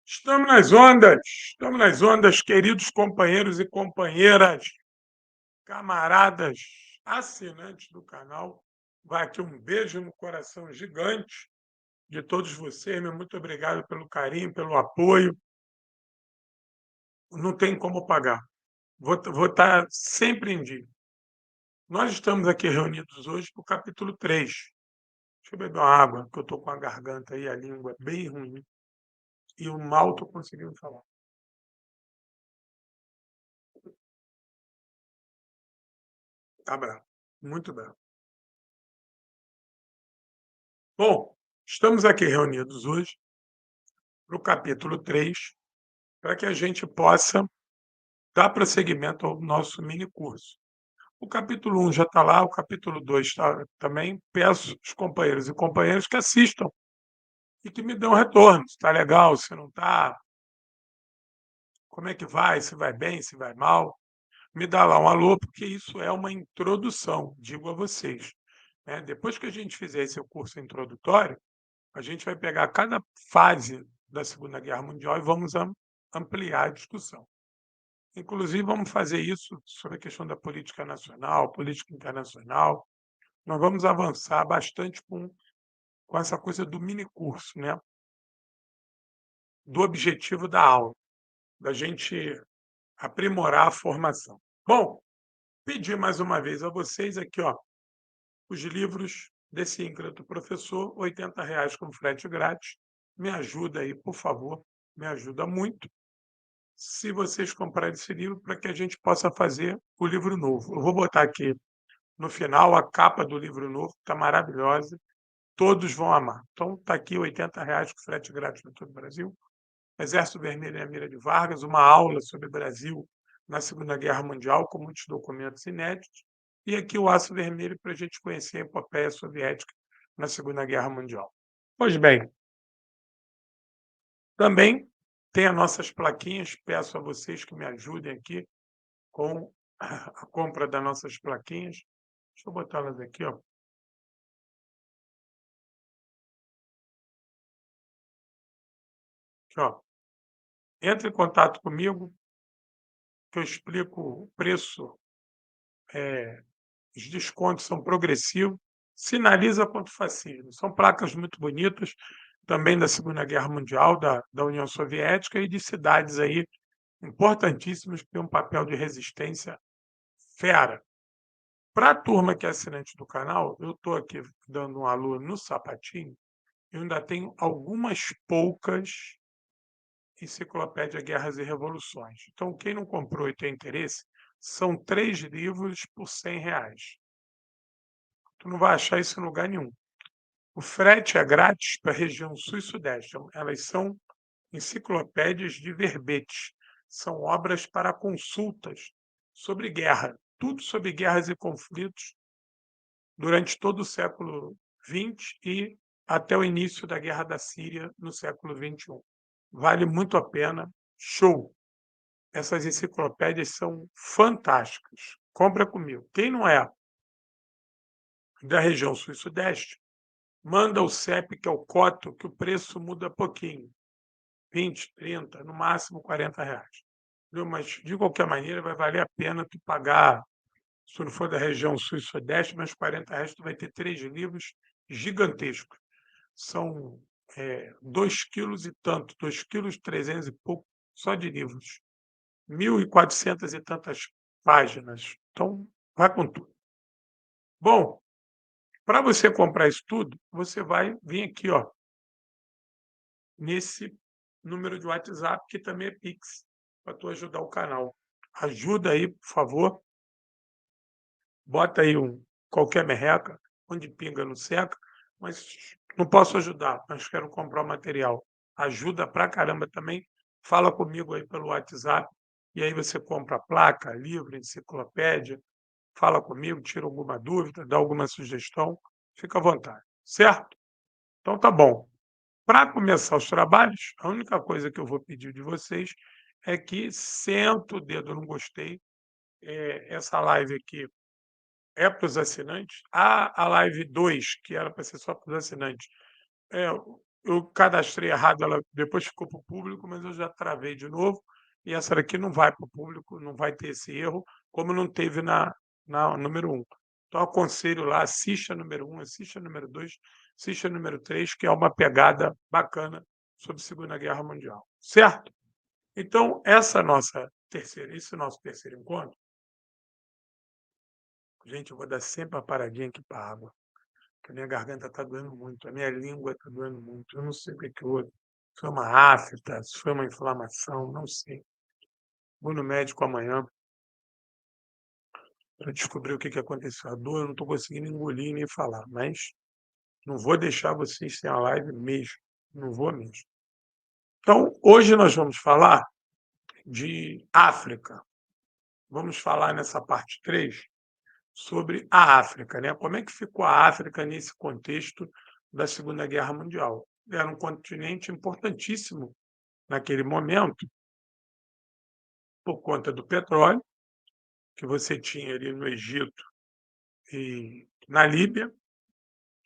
estamos nas ondas, queridos companheiros e companheiras, camaradas, assinantes do canal. Vai aqui um beijo no coração gigante de todos vocês, meu muito obrigado pelo carinho, pelo apoio. Não tem como pagar. Vou estar sempre em dia. Nós estamos aqui reunidos hoje para o capítulo 3. Deixa eu beber uma água, que eu estou com a garganta e a língua bem ruim. E o mal estou conseguindo falar. Tá bravo, muito bravo. Bom, estamos aqui reunidos hoje para o capítulo 3, para que a gente possa dar prosseguimento ao nosso mini curso. O capítulo 1 já está lá, o capítulo 2 está também. Peço aos companheiros e companheiras que assistam e que me dêem um retorno, se está legal, se não está, como é que vai, se vai bem, se vai mal. Me dá lá um alô, porque isso é uma introdução, digo a vocês, né? Depois que a gente fizer esse curso introdutório, a gente vai pegar cada fase da Segunda Guerra Mundial e vamos ampliar a discussão. Inclusive, vamos fazer isso sobre a questão da política nacional, política internacional. Nós vamos avançar bastante com essa coisa do mini curso, né? Do objetivo da aula, da gente aprimorar a formação. Bom, pedir mais uma vez a vocês aqui, ó, os livros desse ínclito professor, R$ 80 com frete grátis. Me ajuda aí, por favor, me ajuda muito. Se vocês comprarem esse livro, para que a gente possa fazer o livro novo. Eu vou botar aqui no final a capa do livro novo, está maravilhosa, todos vão amar. Então, está aqui R$ 80 com frete grátis para todo o Brasil. Exército Vermelho e a Mira de Vargas, uma aula sobre o Brasil na Segunda Guerra Mundial, com muitos documentos inéditos. E aqui o Aço Vermelho, para a gente conhecer a epopeia soviética na Segunda Guerra Mundial. Pois bem, também tem as nossas plaquinhas, peço a vocês que me ajudem aqui com a compra das nossas plaquinhas. Deixa eu botá-las aqui, ó. Aqui, ó. Entre em contato comigo, que eu explico o preço, os descontos são progressivos, sinaliza quanto fascismo. São placas muito bonitas, também da Segunda Guerra Mundial, da União Soviética e de cidades aí importantíssimas que têm um papel de resistência fera. Para a turma que é assinante do canal, eu estou aqui dando um alô no sapatinho. Eu ainda tenho algumas poucas enciclopédia Guerras e Revoluções. Então, quem não comprou e tem interesse, são 3 livros por R$ 100. Tu não vai achar isso em lugar nenhum. O frete é grátis para a região sul e sudeste. Então, elas são enciclopédias de verbetes. São obras para consultas sobre guerra. Tudo sobre guerras e conflitos durante todo o século XX e até o início da Guerra da Síria no século XXI. Vale muito a pena. Show! Essas enciclopédias são fantásticas. Compra comigo. Quem não é da região sul e sudeste, manda o CEP, que é o coto, que o preço muda pouquinho. 20, 30, no máximo R$ 40. Viu? Mas, de qualquer maneira, vai valer a pena tu pagar, se não for da região sul e sudeste, mas R$ 40 tu vai ter 3 livros gigantescos. São 2 quilos e tanto, 2,3 kg e pouco, só de livros. 1.400 e tantas páginas. Então, vai com tudo. Bom, para você comprar isso tudo, você vai vir aqui, ó, nesse número de WhatsApp, que também é Pix, para tu ajudar o canal. Ajuda aí, por favor. Bota aí qualquer merreca, onde pinga não seca, mas não posso ajudar, mas quero comprar o material. Ajuda pra caramba também. Fala comigo aí pelo WhatsApp, e aí você compra placa, livro, enciclopédia, fala comigo, tira alguma dúvida, dá alguma sugestão, fica à vontade, certo? Então tá bom. Para começar os trabalhos, a única coisa que eu vou pedir de vocês é que senta o dedo no gostei. Essa live aqui é para os assinantes. A live 2, que era para ser só para os assinantes, eu cadastrei errado, ela depois ficou para o público, mas eu já travei de novo, e essa daqui não vai para o público, não vai ter esse erro, como não teve na número um. Então aconselho lá, assiste a número um, assiste a número 2, assiste a número 3, que é uma pegada bacana sobre Segunda Guerra Mundial, certo? Então esse nosso terceiro encontro, gente, eu vou dar sempre uma paradinha aqui para água, que a minha garganta está doendo muito, a minha língua está doendo muito, eu não sei o que que houve. Se foi uma afta, se foi uma inflamação, não sei. Vou no médico amanhã para descobrir o que que aconteceu. A dor eu não estou conseguindo engolir nem falar, mas não vou deixar vocês sem a live mesmo, não vou mesmo. Então, hoje nós vamos falar de África. Vamos falar nessa parte 3 sobre a África, né? Como é que ficou a África nesse contexto da Segunda Guerra Mundial? Era um continente importantíssimo naquele momento, por conta do petróleo, que você tinha ali no Egito e na Líbia,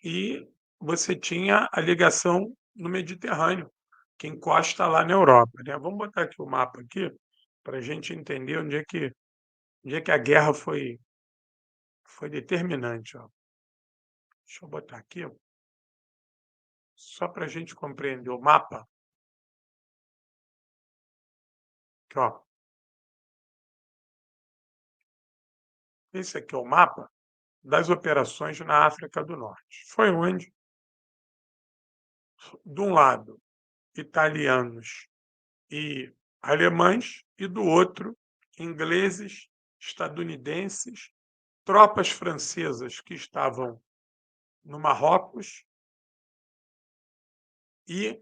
e você tinha a ligação no Mediterrâneo, que encosta lá na Europa, né? Vamos botar aqui o mapa aqui, para a gente entender onde é que a guerra foi determinante, ó. Deixa eu botar aqui, só para a gente compreender o mapa. Aqui, ó. Esse aqui é o mapa das operações na África do Norte. Foi onde, de um lado, italianos e alemães, e do outro, ingleses, estadunidenses, tropas francesas que estavam no Marrocos, e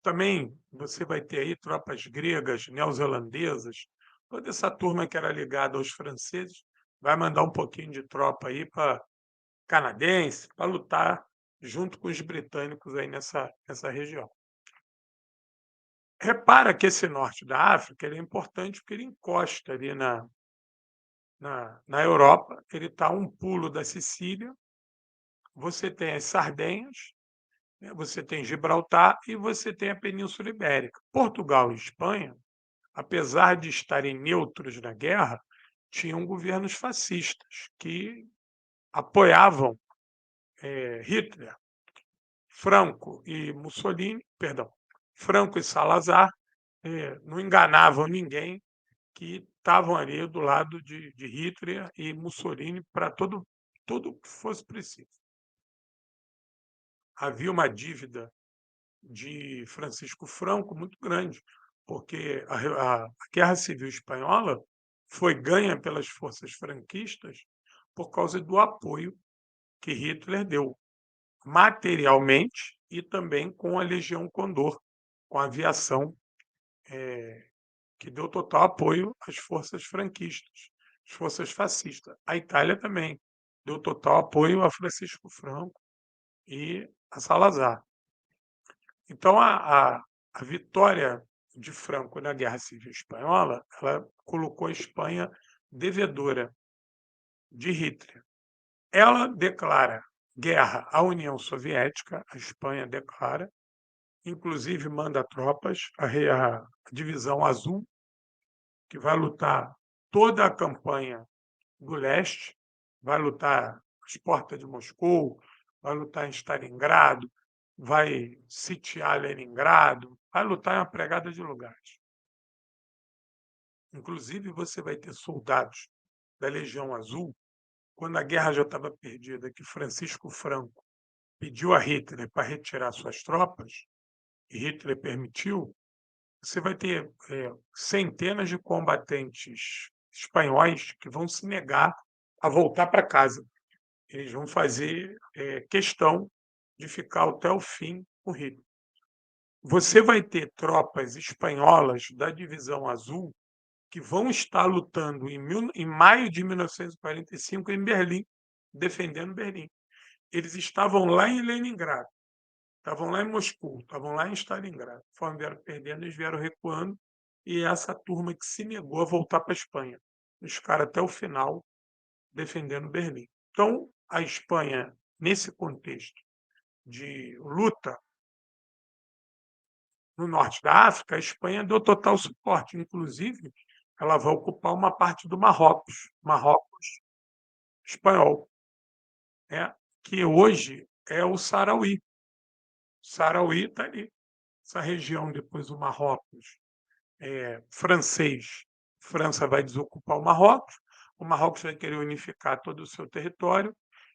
também você vai ter aí tropas gregas, neozelandesas, toda essa turma que era ligada aos franceses vai mandar um pouquinho de tropa aí para canadense, para lutar junto com os britânicos aí nessa região. Repara que esse norte da África ele é importante porque ele encosta ali na Europa, ele está a um pulo da Sicília, você tem as Sardenhas, né, você tem Gibraltar e você tem a Península Ibérica. Portugal e Espanha, apesar de estarem neutros na guerra, tinham governos fascistas que apoiavam Hitler, Franco e Mussolini, perdão, Franco e Salazar, não enganavam ninguém, que estavam ali do lado de Hitler e Mussolini para tudo que fosse preciso. Havia uma dívida de Francisco Franco muito grande, porque a Guerra Civil Espanhola foi ganha pelas forças franquistas por causa do apoio que Hitler deu, materialmente e também com a Legião Condor, com a aviação, que deu total apoio às forças franquistas, às forças fascistas. A Itália também deu total apoio a Francisco Franco e a Salazar. Então, a vitória de Franco na Guerra Civil Espanhola, ela colocou a Espanha devedora de Hitler. Ela declara guerra à União Soviética, a Espanha declara, inclusive manda tropas, a Divisão Azul, que vai lutar toda a campanha do leste, vai lutar às portas de Moscou, vai lutar em Stalingrado, vai sitiar Leningrado, vai lutar em uma pregada de lugares. Inclusive, você vai ter soldados da Legião Azul, quando a guerra já estava perdida, que Francisco Franco pediu a Hitler para retirar suas tropas, e Hitler permitiu, você vai ter centenas de combatentes espanhóis que vão se negar a voltar para casa. Eles vão fazer questão de ficar até o fim com Hitler. Você vai ter tropas espanholas da Divisão Azul que vão estar lutando em maio de 1945 em Berlim, defendendo Berlim. Eles estavam lá em Leningrado, estavam lá em Moscou, estavam lá em Stalingrado. Conforme vieram perdendo, eles vieram recuando, e essa turma que se negou a voltar para a Espanha. Os caras até o final defendendo Berlim. Então, a Espanha, nesse contexto de luta no norte da África, a Espanha deu total suporte, inclusive ela vai ocupar uma parte do Marrocos, Marrocos espanhol, né, que hoje é o Sarauí. Sarauí está ali, essa região depois do Marrocos francês. França vai desocupar o Marrocos vai querer unificar todo o seu território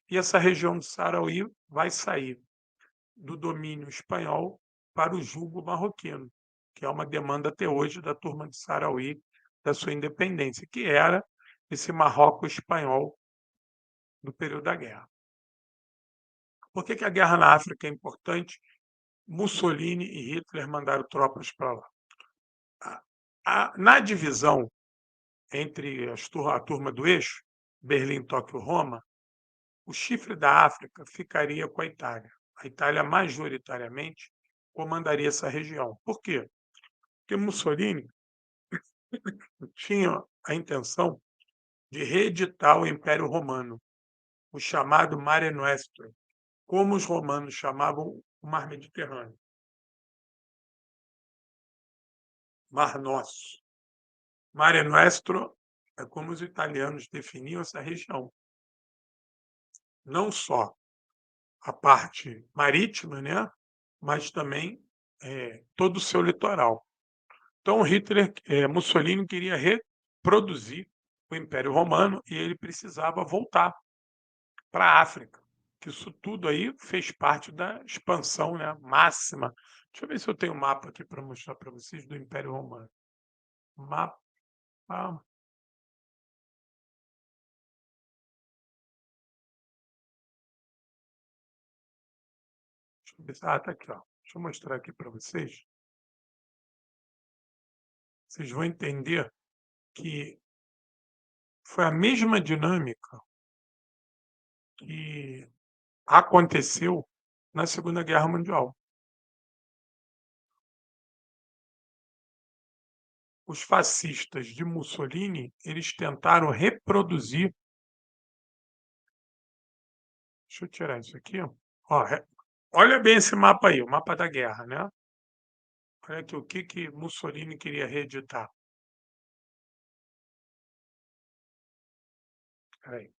e essa região do Sarauí vai sair do domínio espanhol para o jugo marroquino, que é uma demanda até hoje da turma de Sarauí, da sua independência, que era esse Marrocos espanhol do período da guerra. Por que a guerra na África é importante? Mussolini e Hitler mandaram tropas para lá. Na divisão entre a turma do eixo, Berlim, Tóquio, Roma, o chifre da África ficaria com a Itália. A Itália, majoritariamente, comandaria essa região. Por quê? Porque Mussolini tinha a intenção de reeditar o Império Romano, o chamado Mare Nostrum, como os romanos chamavam o Mar Mediterrâneo, Mar Nosso. Mare Nostrum é como os italianos definiam essa região. Não só a parte marítima, né, mas também todo o seu litoral. Então, Mussolini queria reproduzir o Império Romano e ele precisava voltar para a África, que isso tudo aí fez parte da expansão, né, máxima. Deixa eu ver se eu tenho um mapa aqui para mostrar para vocês do Império Romano. Mapa. Deixa eu ver tá aqui, ó. Deixa eu mostrar aqui para vocês. Vocês vão entender que foi a mesma dinâmica que aconteceu na Segunda Guerra Mundial. Os fascistas de Mussolini, eles tentaram reproduzir. Deixa eu tirar isso aqui. Ó, olha bem esse mapa aí, o mapa da guerra, né? Olha aqui o que Mussolini queria reeditar. Peraí.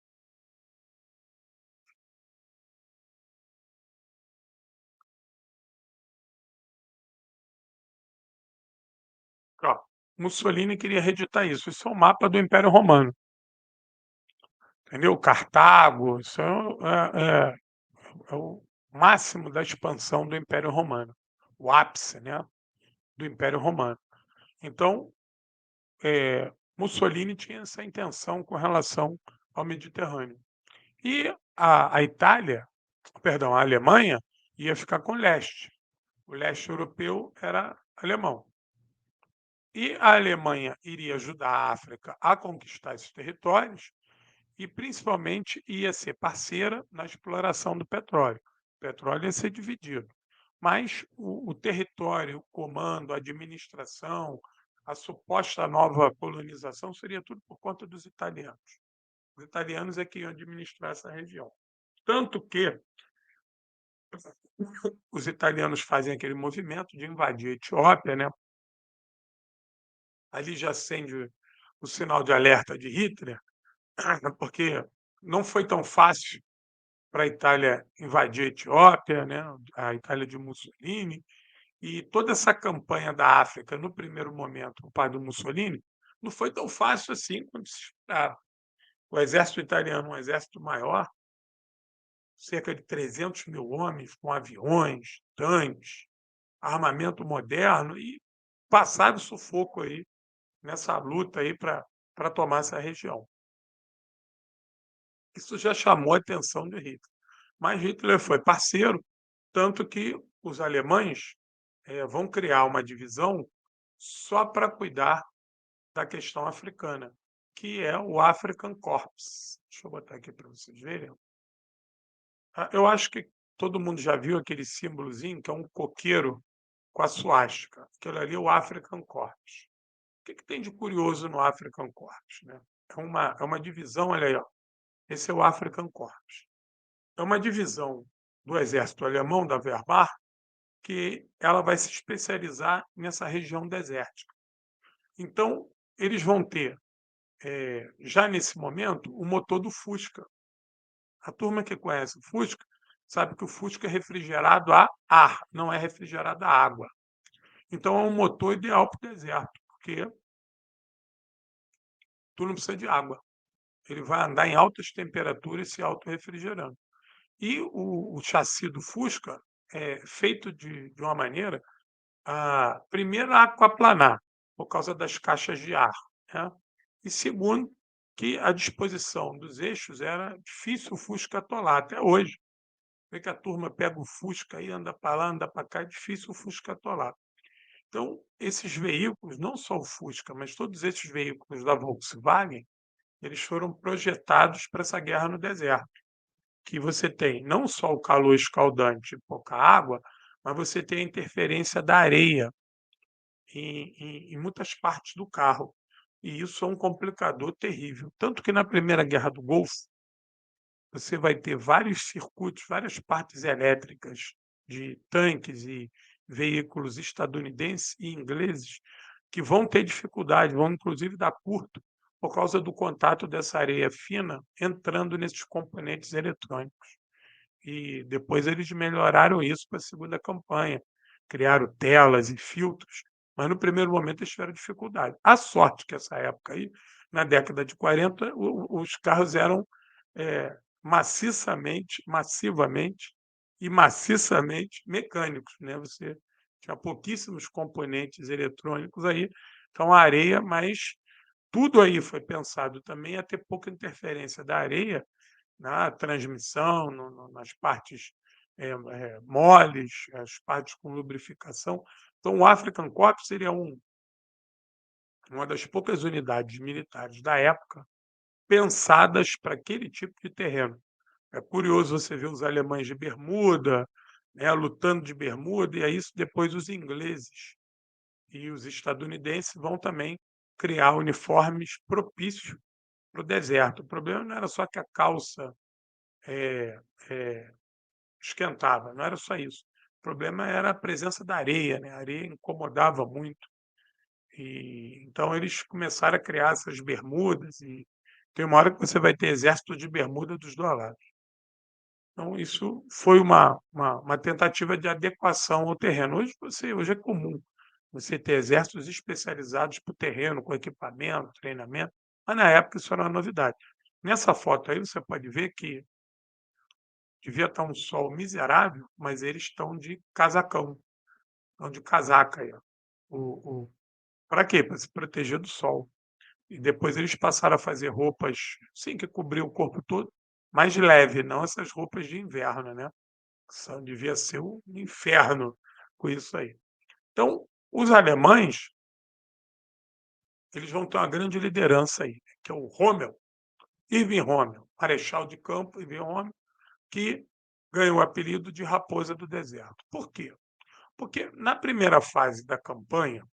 Ó, Mussolini queria reeditar isso. Isso é o mapa do Império Romano. Entendeu? Cartago, isso é o máximo da expansão do Império Romano, o ápice, né, do Império Romano. Então, Mussolini tinha essa intenção com relação ao Mediterrâneo. E a Itália, perdão, a Alemanha ia ficar com o leste. O leste europeu era alemão. E a Alemanha iria ajudar a África a conquistar esses territórios e, principalmente, ia ser parceira na exploração do petróleo. O petróleo ia ser dividido. Mas o território, o comando, a administração, a suposta nova colonização seria tudo por conta dos italianos. Os italianos é que iam administrar essa região. Tanto que os italianos fazem aquele movimento de invadir a Etiópia, né? Ali já acende o sinal de alerta de Hitler, porque não foi tão fácil para a Itália invadir a Etiópia, né? A Itália de Mussolini, e toda essa campanha da África, no primeiro momento, o pai do Mussolini, não foi tão fácil assim quanto se esperava. O exército italiano, um exército maior, cerca de 300 mil homens, com aviões, tanques, armamento moderno, e passaram sufoco aí nessa luta aí para tomar essa região. Isso já chamou a atenção de Hitler. Mas Hitler foi parceiro, tanto que os alemães vão criar uma divisão só para cuidar da questão africana, que é o African Corps. Deixa eu botar aqui para vocês verem. Eu acho que todo mundo já viu aquele símbolozinho, que é um coqueiro com a suástica. Aquilo ali é o African Corps. O que tem de curioso no African Corps, né? É uma divisão, olha aí, ó. Esse é o African Corps. É uma divisão do exército alemão, da Wehrmacht, que ela vai se especializar nessa região desértica. Então, eles vão ter, já nesse momento, o motor do Fusca. A turma que conhece o Fusca sabe que o Fusca é refrigerado a ar, não é refrigerado a água. Então, é um motor ideal para o deserto, porque tu não precisa de água. Ele vai andar em altas temperaturas se autorrefrigerando. E o chassi do Fusca é feito de uma maneira primeiro, a aquaplanar, por causa das caixas de ar, né. E segundo, que a disposição dos eixos era difícil o Fusca atolar, até hoje. Vê que a turma pega o Fusca e anda para lá, anda para cá, é difícil o Fusca atolar. Então, esses veículos, não só o Fusca, mas todos esses veículos da Volkswagen, eles foram projetados para essa guerra no deserto, que você tem não só o calor escaldante e pouca água, mas você tem a interferência da areia em muitas partes do carro. E isso é um complicador terrível. Tanto que na Primeira Guerra do Golfo, você vai ter vários circuitos, várias partes elétricas de tanques e veículos estadunidenses e ingleses que vão ter dificuldade, vão inclusive dar curto, por causa do contato dessa areia fina entrando nesses componentes eletrônicos. E depois eles melhoraram isso para a segunda campanha, criaram telas e filtros, mas no primeiro momento eles tiveram dificuldade. A sorte que essa época aí, na década de 40, os carros eram massivamente e maciçamente mecânicos, né? Você tinha pouquíssimos componentes eletrônicos aí, então a areia, mas tudo aí foi pensado também a ter pouca interferência da areia na transmissão, nas partes moles, as partes com lubrificação. Então, o African Corps seria uma das poucas unidades militares da época pensadas para aquele tipo de terreno. É curioso você ver os alemães de bermuda, né, lutando de bermuda, e aí isso depois os ingleses e os estadunidenses vão também criar uniformes propícios para o deserto. O problema não era só que a calça eh eh, esquentava, não era só isso. O problema era a presença da areia, né, a areia incomodava muito. E então eles começaram a criar essas bermudas e tem uma hora que você vai ter exército de bermuda dos 2 lados. Então isso foi uma tentativa de adequação ao terreno. Hoje é comum você ter exércitos especializados para o terreno, com equipamento, treinamento, mas na época isso era uma novidade. Nessa foto aí você pode ver que devia estar um sol miserável, mas eles estão de casacão, estão de casaca aí, ó. O Para quê? Para se proteger do sol. E depois eles passaram a fazer roupas, sim, que cobriam o corpo todo, mais leve, não essas roupas de inverno, né, devia ser um inferno com isso aí. Então, os alemães, eles vão ter uma grande liderança aí, que é o Rommel, Erwin Rommel, marechal de campo Erwin Rommel, que ganhou o apelido de Raposa do Deserto. Por quê? Porque na primeira fase da campanha,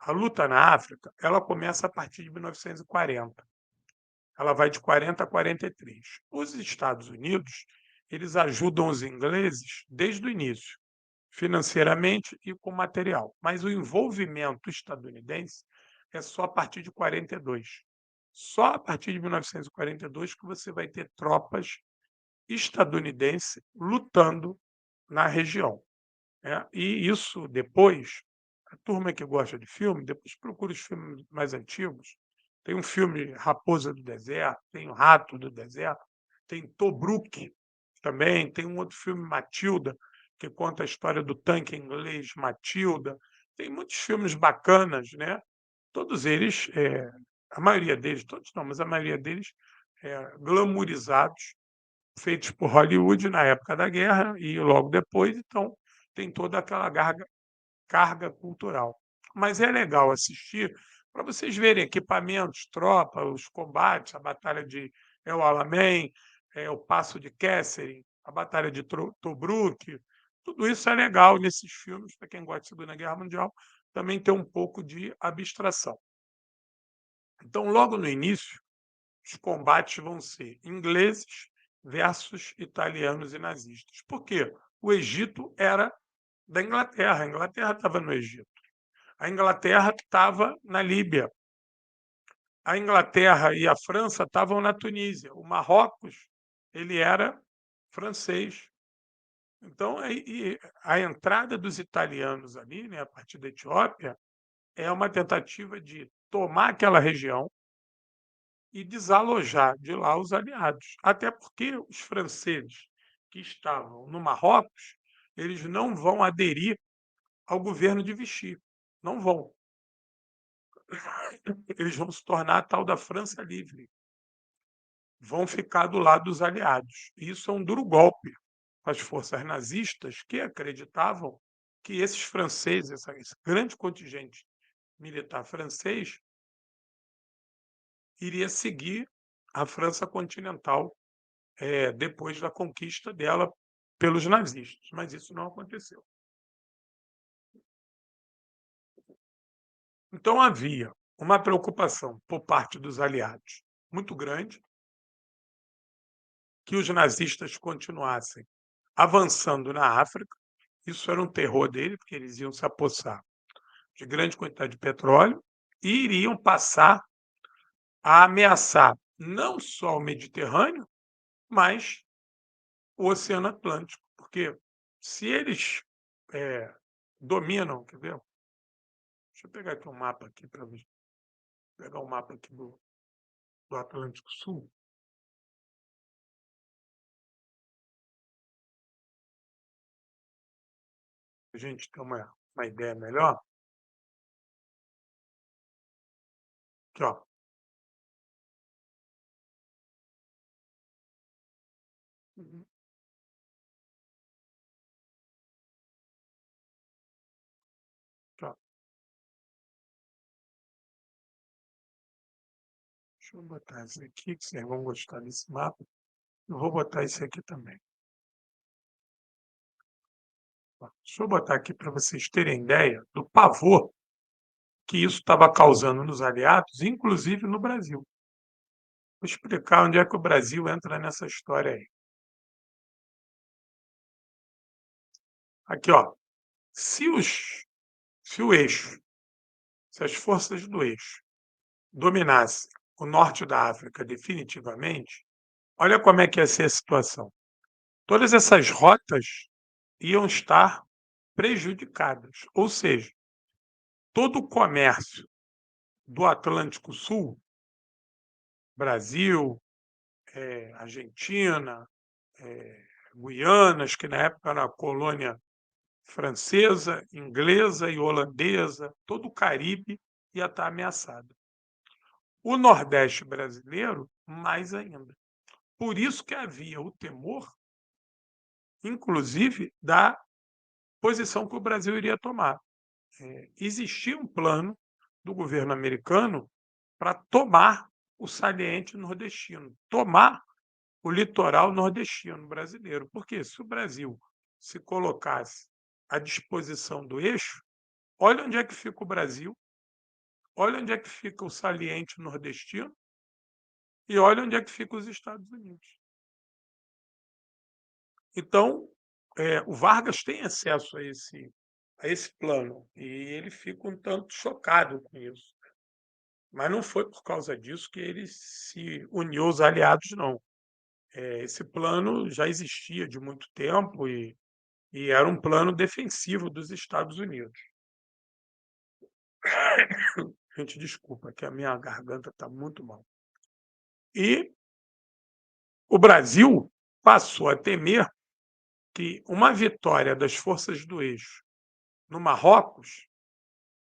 a luta na África, ela começa a partir de 1940. Ela vai de 40 a 43. Os Estados Unidos, eles ajudam os ingleses desde o início, financeiramente e com material, mas o envolvimento estadunidense é só a partir de 42. Só a partir de 1942 que você vai ter tropas estadunidenses lutando na região, né. E isso depois, a turma que gosta de filme, depois procura os filmes mais antigos. Tem um filme Raposa do Deserto, tem o Rato do Deserto, tem Tobruk também, tem um outro filme Matilda, que conta a história do tanque inglês Matilda. Tem muitos filmes bacanas, né, todos eles, a maioria deles, todos não, mas a maioria deles, glamourizados, feitos por Hollywood na época da guerra e logo depois, então tem toda aquela carga cultural. Mas é legal assistir para vocês verem equipamentos, tropa, os combates, a batalha de El Alamein, o Passo de Kesselring, a batalha de Tobruk, tudo isso é legal nesses filmes, para quem gosta de Segunda Guerra Mundial, também tem um pouco de abstração. Então, logo no início, os combates vão ser ingleses versus italianos e nazistas. Por quê? O Egito era da Inglaterra. A Inglaterra estava no Egito. A Inglaterra estava na Líbia. A Inglaterra e a França estavam na Tunísia. O Marrocos, ele era francês. Então, a entrada dos italianos ali, né, a partir da Etiópia, é uma tentativa de tomar aquela região e desalojar de lá os aliados. Até porque os franceses que estavam no Marrocos, eles não vão aderir ao governo de Vichy. Não vão. Eles vão se tornar a tal da França livre. Vão ficar do lado dos aliados. Isso é um duro golpe para as forças nazistas que acreditavam que esses franceses, esse grande contingente militar francês, iria seguir a França continental depois da conquista dela pelos nazistas, mas isso não aconteceu. Então havia uma preocupação por parte dos aliados muito grande que os nazistas continuassem avançando na África. Isso era um terror dele, porque eles iam se apossar de grande quantidade de petróleo e iriam passar a ameaçar não só o Mediterrâneo, mas o Oceano Atlântico, porque se eles dominam, quer ver? Deixa eu pegar aqui um mapa aqui para pegar um mapa aqui do Atlântico Sul. A gente ter uma ideia melhor. Aqui, ó. Uhum. Aqui, ó. Deixa eu botar esse aqui, que vocês vão gostar desse mapa. Eu vou botar esse aqui também. Ó, deixa eu botar aqui para vocês terem ideia do pavor que isso estava causando nos aliados, inclusive no Brasil. Vou explicar onde é que o Brasil entra nessa história aí. Aqui, ó. Se, se o eixo, se as forças do eixo dominassem o norte da África definitivamente, olha como é que ia ser a situação. Todas essas rotas iam estar prejudicadas, ou seja, todo o comércio do Atlântico Sul, Brasil, Argentina, Guianas, que na época era colônia francesa, inglesa e holandesa, todo o Caribe ia estar ameaçado. O Nordeste brasileiro, mais ainda. Por isso que havia o temor, inclusive, da posição que o Brasil iria tomar. Existia um plano do governo americano para tomar o saliente nordestino, tomar o litoral nordestino brasileiro. Porque se o Brasil se colocasse à disposição do eixo, olha onde é que fica o Brasil, olha onde é que fica o saliente nordestino e olha onde é que ficam os Estados Unidos. Então, o Vargas tem acesso a esse plano e ele fica um tanto chocado com isso. Mas não foi por causa disso que ele se uniu aos aliados, não. Esse plano já existia de muito tempo e era um plano defensivo dos Estados Unidos. Gente, desculpa, que a minha garganta está muito mal. E o Brasil passou a temer que uma vitória das forças do eixo no Marrocos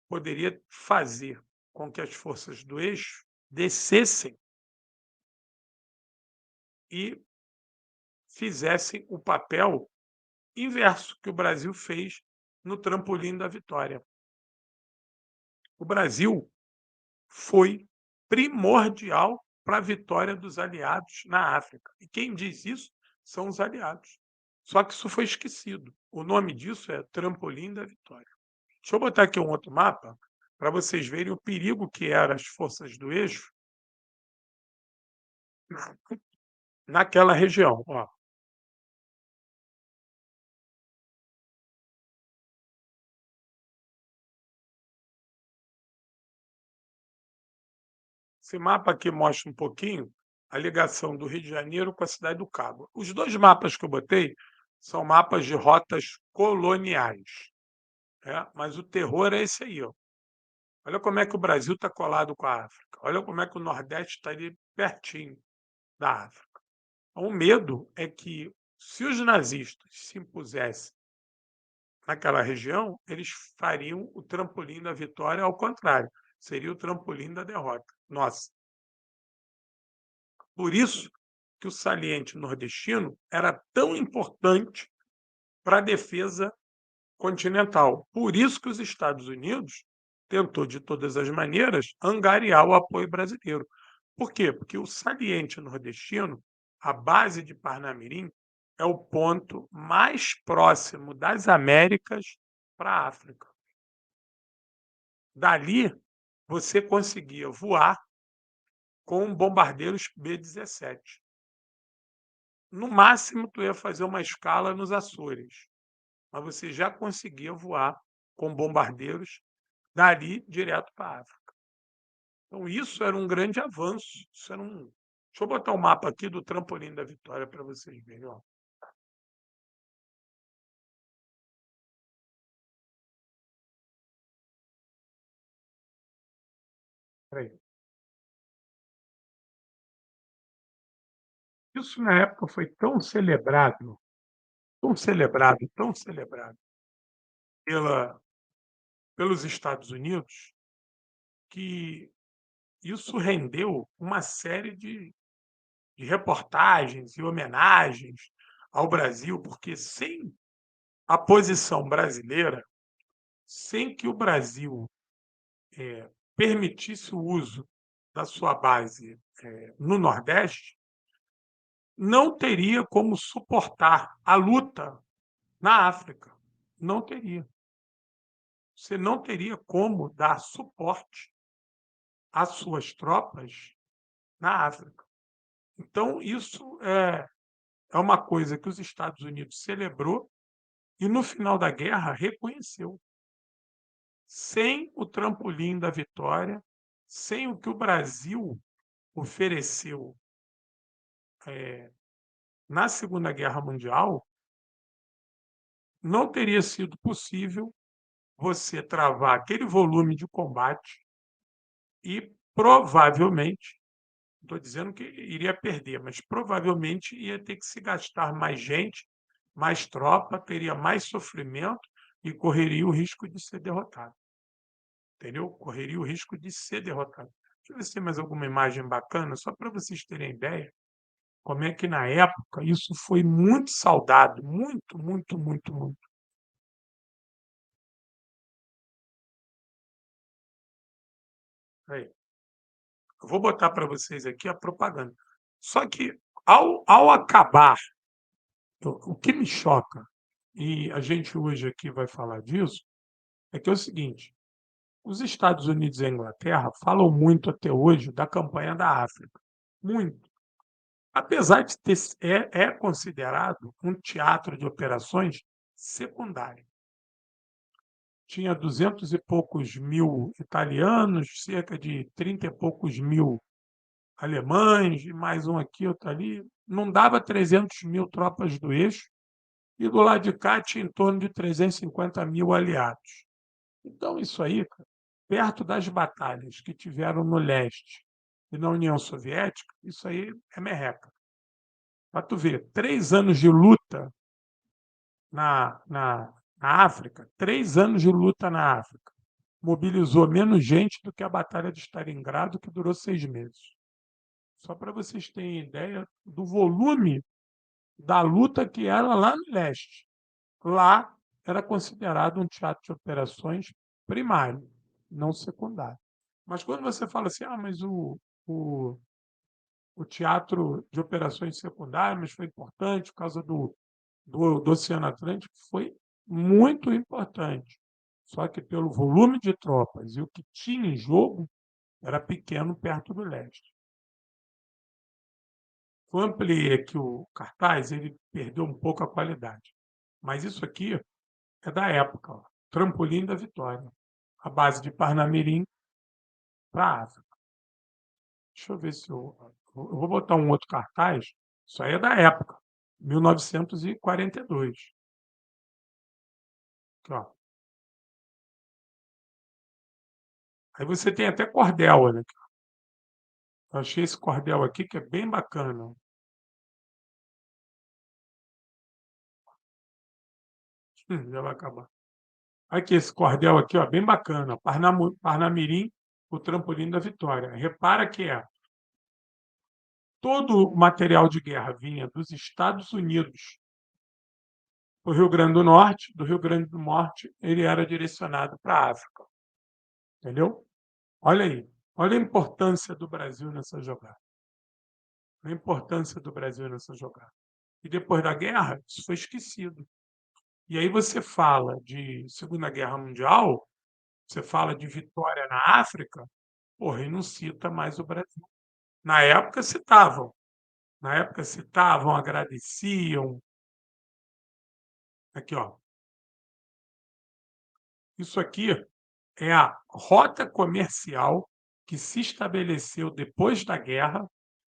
poderia fazer com que as forças do eixo descessem e fizessem o papel inverso que o Brasil fez no trampolim da vitória. O Brasil foi primordial para a vitória dos aliados na África. E quem diz isso são os aliados. Só que isso foi esquecido. O nome disso é trampolim da vitória. Deixa eu botar aqui um outro mapa para vocês verem o perigo que eram as forças do eixo naquela região. Ó. Esse mapa aqui mostra um pouquinho a ligação do Rio de Janeiro com a Cidade do Cabo. Os 2 mapas que eu botei são mapas de rotas coloniais, mas o terror é esse aí, ó. Olha como é que o Brasil está colado com a África, olha como é que o Nordeste está ali pertinho da África. O medo é que, se os nazistas se impusessem naquela região, eles fariam o trampolim da vitória ao contrário, seria o trampolim da derrota. Nossa. Por isso que o saliente nordestino era tão importante para a defesa continental. Por isso que os Estados Unidos tentou, de todas as maneiras, angariar o apoio brasileiro. Por quê? Porque o saliente nordestino, a base de Parnamirim, é o ponto mais próximo das Américas para a África. Dali, você conseguia voar com bombardeiros B-17. No máximo, tu ia fazer uma escala nos Açores, mas você já conseguia voar com bombardeiros dali direto para a África. Então, isso era um grande avanço. Isso era um... Deixa eu botar o mapa aqui do trampolim da vitória para vocês verem. Ó. Peraí. Isso na época foi tão celebrado, tão celebrado, tão celebrado pela, pelos Estados Unidos, que isso rendeu uma série de reportagens e homenagens ao Brasil, porque sem a posição brasileira, sem que o Brasil permitisse o uso da sua base no Nordeste, não teria como suportar a luta na África. Não teria. Você não teria como dar suporte às suas tropas na África. Então, isso é uma coisa que os Estados Unidos celebrou e, no final da guerra, reconheceu. Sem o trampolim da vitória, sem o que o Brasil ofereceu na Segunda Guerra Mundial, não teria sido possível você travar aquele volume de combate e provavelmente, estou dizendo que iria perder, mas provavelmente ia ter que se gastar mais gente, mais tropa, teria mais sofrimento e correria o risco de ser derrotado. Entendeu? Correria o risco de ser derrotado. Deixa eu ver se tem mais alguma imagem bacana, só para vocês terem ideia como é que, na época, isso foi muito saudado, muito, muito, muito, muito. Aí, eu vou botar para vocês aqui a propaganda. Só que, ao acabar, o que me choca, e a gente hoje aqui vai falar disso, é que é o seguinte: os Estados Unidos e a Inglaterra falam muito até hoje da campanha da África. Muito. Apesar de ter, é considerado um teatro de operações secundário. Tinha 200 e poucos mil italianos, cerca de 30 e poucos mil alemães, e mais um aqui, outro ali. Não dava 300 mil tropas do eixo, e do lado de cá tinha em torno de 350 mil aliados. Então, isso aí, cara, perto das batalhas que tiveram no leste e na União Soviética, isso aí é merreca. Para tu ver, 3 anos de luta na África, 3 anos de luta na África, mobilizou menos gente do que a Batalha de Stalingrado, que durou 6 meses. Só para vocês terem ideia do volume da luta que era lá no leste. Lá era considerado um teatro de operações primário, não secundário. Mas quando você fala assim, mas o, o teatro de operações secundárias foi importante por causa do Oceano Atlântico, foi muito importante. Só que pelo volume de tropas e o que tinha em jogo, era pequeno perto do leste. Eu ampliei aqui o cartaz, ele perdeu um pouco a qualidade. Mas isso aqui é da época, ó, trampolim da vitória, a base de Parnamirim para a África. Deixa eu ver se eu vou botar um outro cartaz, isso aí é da época, 1942. Aqui, ó. Aí você tem até cordel, olha aqui. Eu achei esse cordel aqui que é bem bacana. Já vai acabar. Aqui, esse cordel aqui, ó, bem bacana. Parnamirim, o trampolim da vitória. Repara que todo o material de guerra vinha dos Estados Unidos para o Rio Grande do Norte, do Rio Grande do Norte ele era direcionado para a África, entendeu? Olha aí, olha a importância do Brasil nessa jogada, a importância do Brasil nessa jogada. E depois da guerra, isso foi esquecido. E aí você fala de Segunda Guerra Mundial, você fala de vitória na África, porra, e não cita mais o Brasil. Na época citavam, na época citavam, agradeciam. Aqui, ó, isso aqui é a rota comercial que se estabeleceu depois da guerra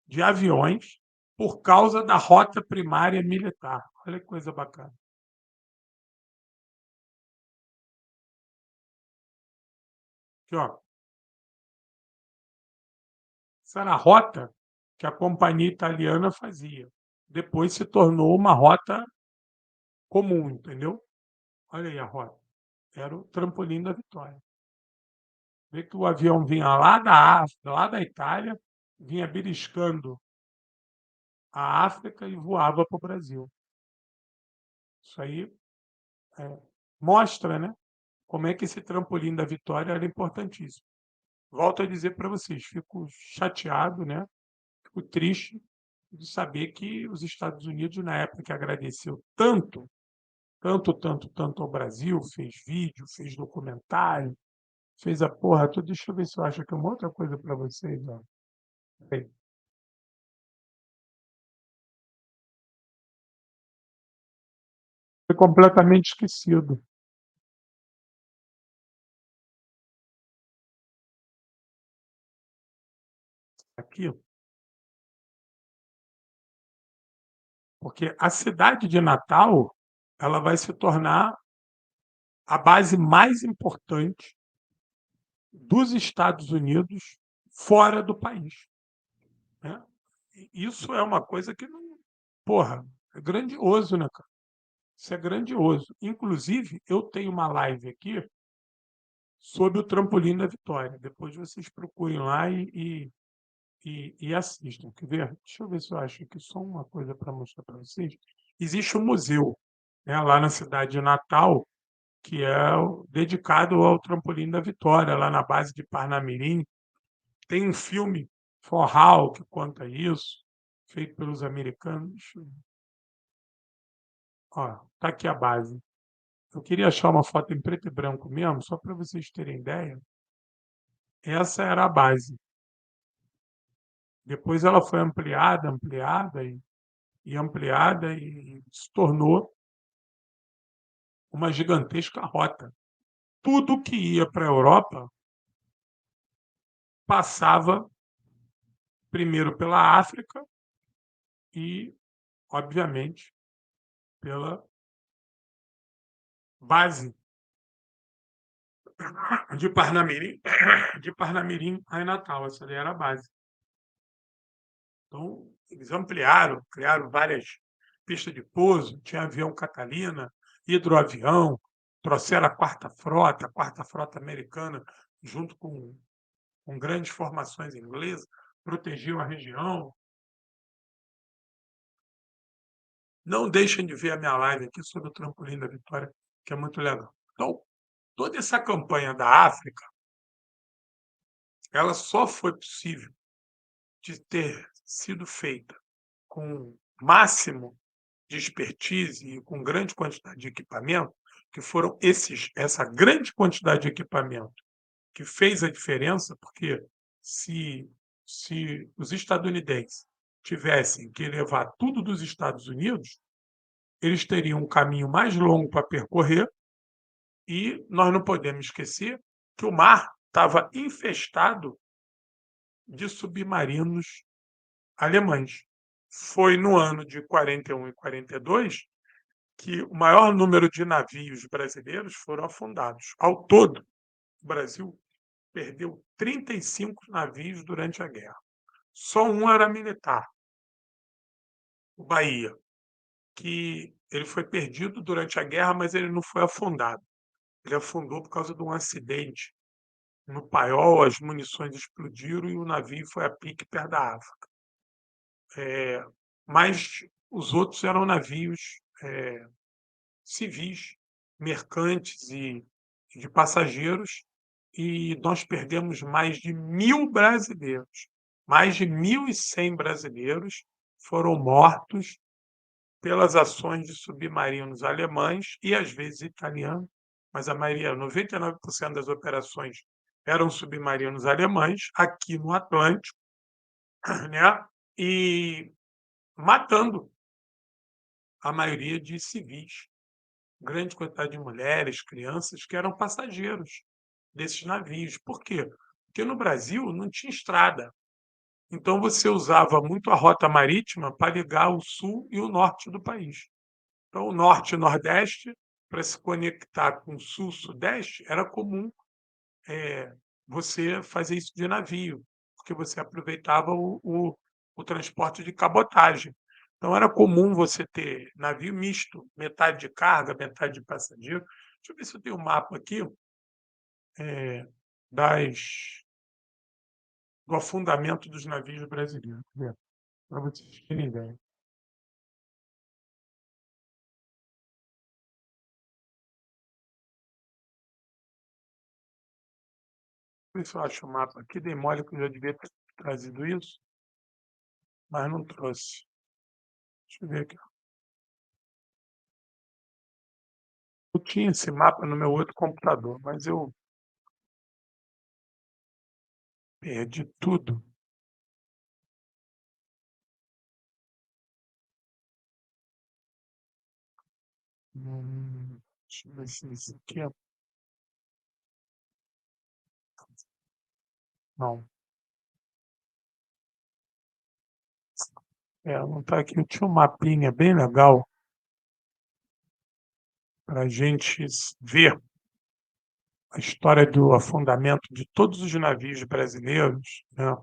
de aviões por causa da rota primária militar. Olha que coisa bacana. Aqui, ó. Essa era a rota que a companhia italiana fazia. Depois se tornou uma rota comum, entendeu? Olha aí a rota. Era o trampolim da vitória. Vê que o avião vinha lá da África, lá da Itália, vinha beliscando a África e voava para o Brasil. Isso aí mostra, né, como é que esse trampolim da vitória era importantíssimo. Volto a dizer para vocês, fico chateado, né, fico triste de saber que os Estados Unidos, na época que agradeceu tanto, tanto, tanto, tanto ao Brasil, fez vídeo, fez documentário, fez a porra toda. Deixa eu ver se eu acho aqui uma outra coisa para vocês. Ó. Peraí. Foi completamente esquecido. Aqui, porque a cidade de Natal ela vai se tornar a base mais importante dos Estados Unidos fora do país. Né? Isso é uma coisa que não. Porra, é grandioso, né, cara? Isso é grandioso. Inclusive, eu tenho uma live aqui sobre o trampolim da Vitória. Depois vocês procurem lá e assistam. Quer ver? Deixa eu ver se eu acho aqui só uma coisa para mostrar para vocês. Existe um museu, né, lá na cidade de Natal, que é dedicado ao trampolim da Vitória, lá na base de Parnamirim. Tem um filme, Forral, que conta isso, feito pelos americanos. Ó, tá aqui a base. Eu queria achar uma foto em preto e branco mesmo, só para vocês terem ideia. Essa era a base. Depois ela foi ampliada, ampliada e ampliada e se tornou uma gigantesca rota. Tudo que ia para a Europa passava primeiro pela África e, obviamente, pela base de Parnamirim a Natal. Essa ali era a base. Então, eles ampliaram, criaram várias pistas de pouso, tinha avião Catalina, hidroavião, trouxeram a quarta frota americana, junto com grandes formações inglesas, protegiam a região. Não deixem de ver a minha live aqui sobre o trampolim da Vitória, que é muito legal. Então, toda essa campanha da África, ela só foi possível de ter sido feita com máximo de expertise e com grande quantidade de equipamento, que foram essa grande quantidade de equipamento que fez a diferença, porque se, se os estadunidenses tivessem que levar tudo dos Estados Unidos, eles teriam um caminho mais longo para percorrer e nós não podemos esquecer que o mar estava infestado de submarinos alemães. Foi no ano de 41 e 42 que o maior número de navios brasileiros foram afundados. Ao todo, o Brasil perdeu 35 navios durante a guerra. Só um era militar, o Bahia, que ele foi perdido durante a guerra, mas ele não foi afundado. Ele afundou por causa de um acidente no paiol, as munições explodiram e o navio foi a pique perto da África. Mas os outros eram navios civis, mercantes e de passageiros, e nós perdemos mais de 1.000 brasileiros. Mais de 1.100 brasileiros foram mortos pelas ações de submarinos alemães e às vezes italianos, mas a maioria, 99% das operações eram submarinos alemães aqui no Atlântico, né? E matando a maioria de civis, grande quantidade de mulheres, crianças que eram passageiros desses navios. Por quê? Porque no Brasil não tinha estrada. Então você usava muito a rota marítima para ligar o sul e o norte do país. Então, o norte e nordeste, para se conectar com o sul, sudeste, era comum você fazer isso de navio, porque você aproveitava o transporte de cabotagem. Então, era comum você ter navio misto, metade de carga, metade de passageiro. Deixa eu ver se eu tenho um mapa aqui eh, das, do afundamento dos navios brasileiros, para vocês terem ideia. Por isso eu acho o mapa aqui, dei mole que eu já devia ter trazido isso, mas não trouxe. Deixa eu ver aqui. Eu tinha esse mapa no meu outro computador, mas eu perdi tudo. Deixa eu ver se esse aqui é. Não, não está aqui. Eu tinha um mapinha bem legal para a gente ver a história do afundamento de todos os navios brasileiros, né,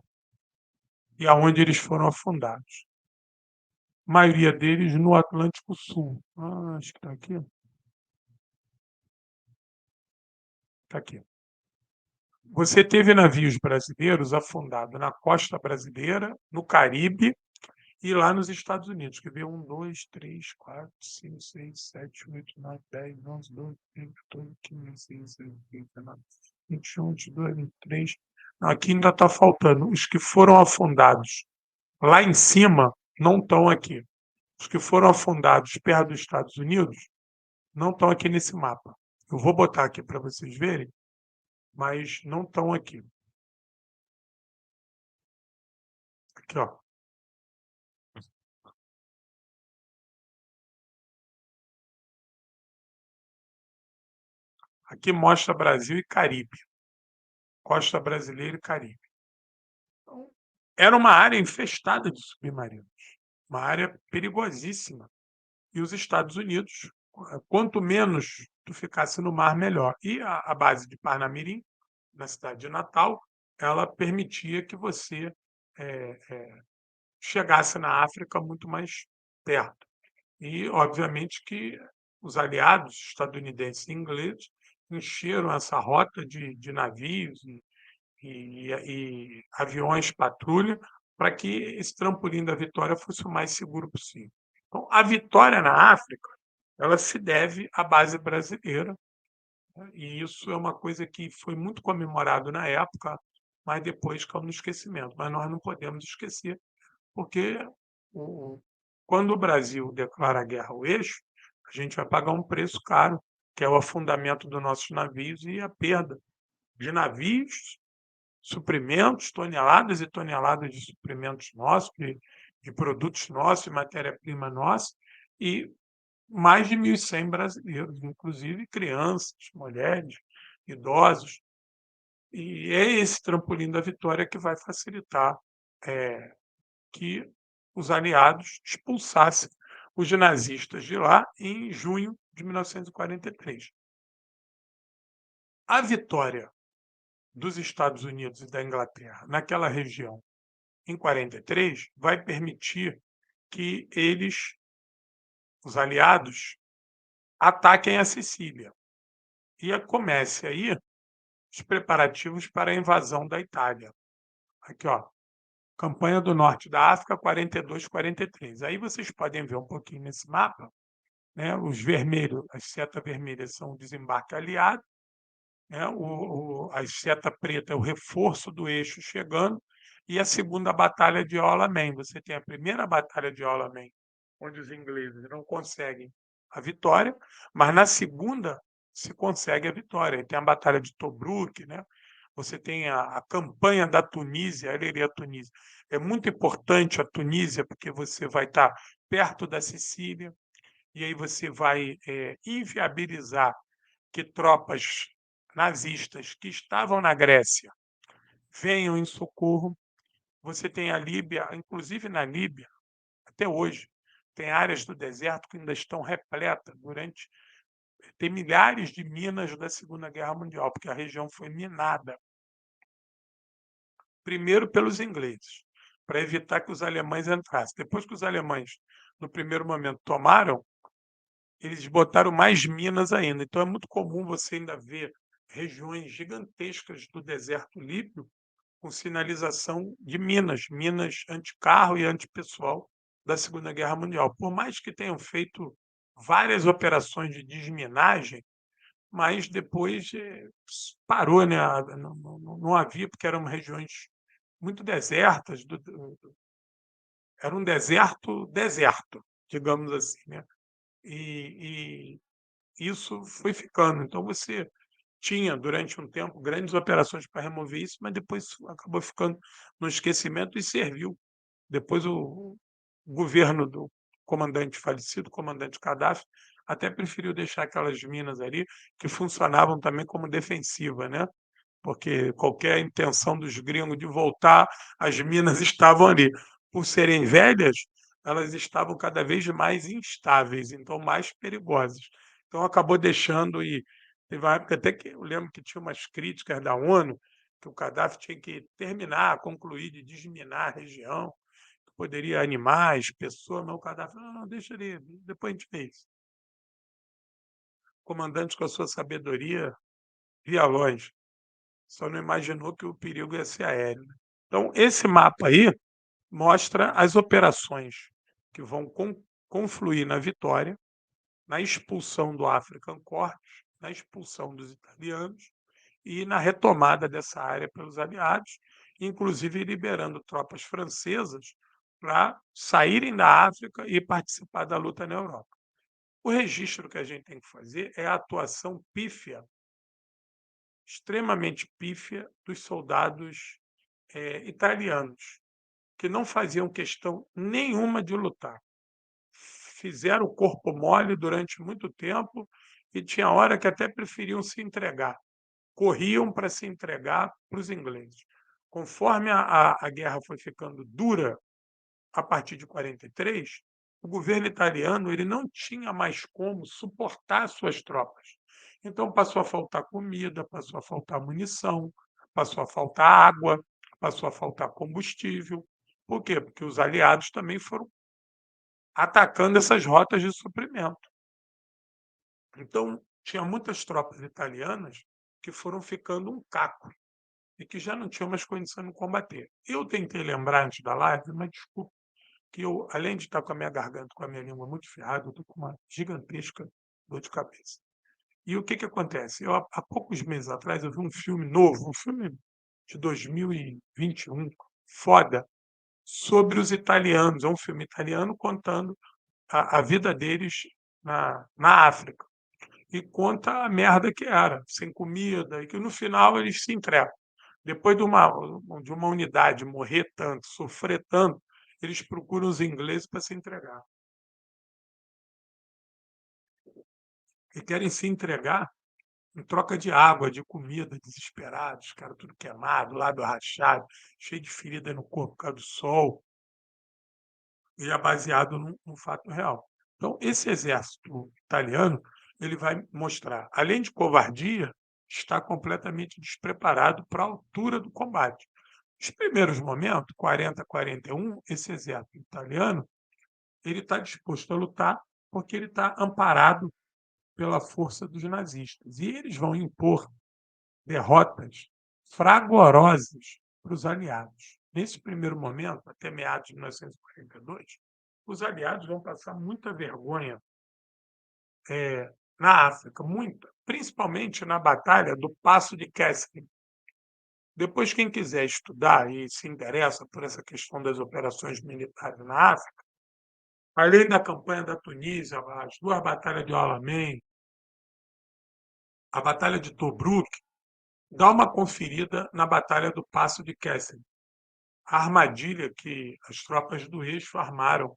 e aonde eles foram afundados. A maioria deles no Atlântico Sul. Acho que está aqui. Está aqui. Você teve navios brasileiros afundados na costa brasileira, no Caribe e lá nos Estados Unidos. Quer ver? 1, 2, 3, 4, 5, 6, 7, 8, 9, 10, 11, 12, 13, 14, 15, 16, 17, 18, 19, 21, 22, 23. Não, aqui ainda está faltando. Os que foram afundados lá em cima não estão aqui. Os que foram afundados perto dos Estados Unidos não estão aqui nesse mapa. Eu vou botar aqui para vocês verem, mas não estão aqui. Aqui, ó. Aqui mostra Brasil e Caribe. Costa brasileira e Caribe. Então, era uma área infestada de submarinos, uma área perigosíssima. E os Estados Unidos, quanto menos tu ficasse no mar, melhor. E a base de Parnamirim, na cidade de Natal, ela permitia que você chegasse na África muito mais perto. E, obviamente, que os aliados estadunidenses e ingleses encheram essa rota de navios e aviões patrulha para que esse trampolim da vitória fosse o mais seguro possível. Então, a vitória na África, ela se deve à base brasileira, né, e isso é uma coisa que foi muito comemorado na época, mas depois caiu no esquecimento. Mas nós não podemos esquecer, porque o quando o Brasil declara guerra ao eixo, a gente vai pagar um preço caro, que é o afundamento dos nossos navios e a perda de navios, suprimentos, toneladas e toneladas de suprimentos nossos, de produtos nossos, de matéria-prima nossa, e mais de 1.100 brasileiros, inclusive crianças, mulheres, idosos. E é esse trampolim da vitória que vai facilitar, eh, que os aliados expulsassem os nazistas de lá em junho de 1943. A vitória dos Estados Unidos e da Inglaterra naquela região em 43 vai permitir que eles, os aliados, ataquem a Sicília e comece aí os preparativos para a invasão da Itália. Aqui, ó, Campanha do Norte da África 42, 43. Aí vocês podem ver um pouquinho nesse mapa, né? Os vermelhos, as setas vermelhas são o desembarque aliado, né? A seta preta é o reforço do eixo chegando, e a segunda batalha de Alamein. Você tem a primeira batalha de Alamein, onde os ingleses não conseguem a vitória, mas na segunda se consegue a vitória. E tem a batalha de Tobruk, né? Você tem a campanha da Tunísia, a Tunísia. É muito importante a Tunísia, porque você vai estar perto da Sicília, e aí você vai inviabilizar que tropas nazistas que estavam na Grécia venham em socorro. Você tem a Líbia, inclusive na Líbia, até hoje, tem áreas do deserto que ainda estão repletas durante tem milhares de minas da Segunda Guerra Mundial, porque a região foi minada, primeiro pelos ingleses, para evitar que os alemães entrassem. Depois que os alemães, no primeiro momento, tomaram, eles botaram mais minas ainda. Então é muito comum você ainda ver regiões gigantescas do deserto líbio com sinalização de minas, minas anticarro e antipessoal da Segunda Guerra Mundial. Por mais que tenham feito várias operações de desminagem, mas depois parou, né? Não havia, porque eram regiões muito desertas, era um deserto, deserto, digamos assim, né? E isso foi ficando. Então você tinha, durante um tempo, grandes operações para remover isso, mas depois isso acabou ficando no esquecimento e serviu. Depois o governo do comandante falecido, comandante Gaddafi, até preferiu deixar aquelas minas ali, que funcionavam também como defensiva, né? Porque qualquer intenção dos gringos de voltar, as minas estavam ali. Por serem velhas, elas estavam cada vez mais instáveis, então mais perigosas. Então acabou deixando e teve uma época até que eu lembro que tinha umas críticas da ONU, que o Gaddafi tinha que terminar, concluir de desminar a região, que poderia animais, pessoas, mas o Gaddafi: "Não, não, deixa ele, depois a gente vê isso". O comandante, com a sua sabedoria, via longe. Só não imaginou que o perigo ia ser aéreo, né. Então esse mapa aí mostra as operações que vão confluir na vitória, na expulsão do African Corps, na expulsão dos italianos e na retomada dessa área pelos aliados, inclusive liberando tropas francesas para saírem da África e participar da luta na Europa. O registro que a gente tem que fazer é a atuação pífia, extremamente pífia, dos soldados italianos, que não faziam questão nenhuma de lutar. Fizeram o corpo mole durante muito tempo e tinha hora que até preferiam se entregar. Corriam para se entregar para os ingleses. Conforme a guerra foi ficando dura, a partir de 43, o governo italiano ele não tinha mais como suportar suas tropas. Então passou a faltar comida, passou a faltar munição, passou a faltar água, passou a faltar combustível. Por quê? Porque os aliados também foram atacando essas rotas de suprimento. Então, tinha muitas tropas italianas que foram ficando um caco e que já não tinham mais condição de combater. Eu tentei lembrar antes da live, mas desculpa, que eu, além de estar com a minha garganta, com a minha língua muito ferrada, eu estou com uma gigantesca dor de cabeça. E o que que acontece? Eu, há poucos meses atrás, eu vi um filme novo, um filme de 2021, foda, sobre os italianos. É um filme italiano contando a vida deles na África. E conta a merda que era, sem comida, e que no final eles se entregam. Depois de uma unidade morrer tanto, sofrer tanto, eles procuram os ingleses para se entregar. E querem se entregar em troca de água, de comida, desesperados, cara tudo queimado, lábio rachado, cheio de ferida no corpo por causa do sol, e é baseado num fato real. Então, esse exército italiano, ele vai mostrar, além de covardia, está completamente despreparado para a altura do combate. Nos primeiros momentos, 40, 41, esse exército italiano, ele está disposto a lutar porque ele está amparado pela força dos nazistas. E eles vão impor derrotas fragorosas para os aliados. Nesse primeiro momento, até meados de 1942, os aliados vão passar muita vergonha na África, muita, principalmente na batalha do Passo de Kesselring. Depois, quem quiser estudar e se interessa por essa questão das operações militares na África, além da campanha da Tunísia, as duas batalhas de Alamein, a batalha de Tobruk, dá uma conferida na batalha do Passo de Kesselring, a armadilha que as tropas do eixo armaram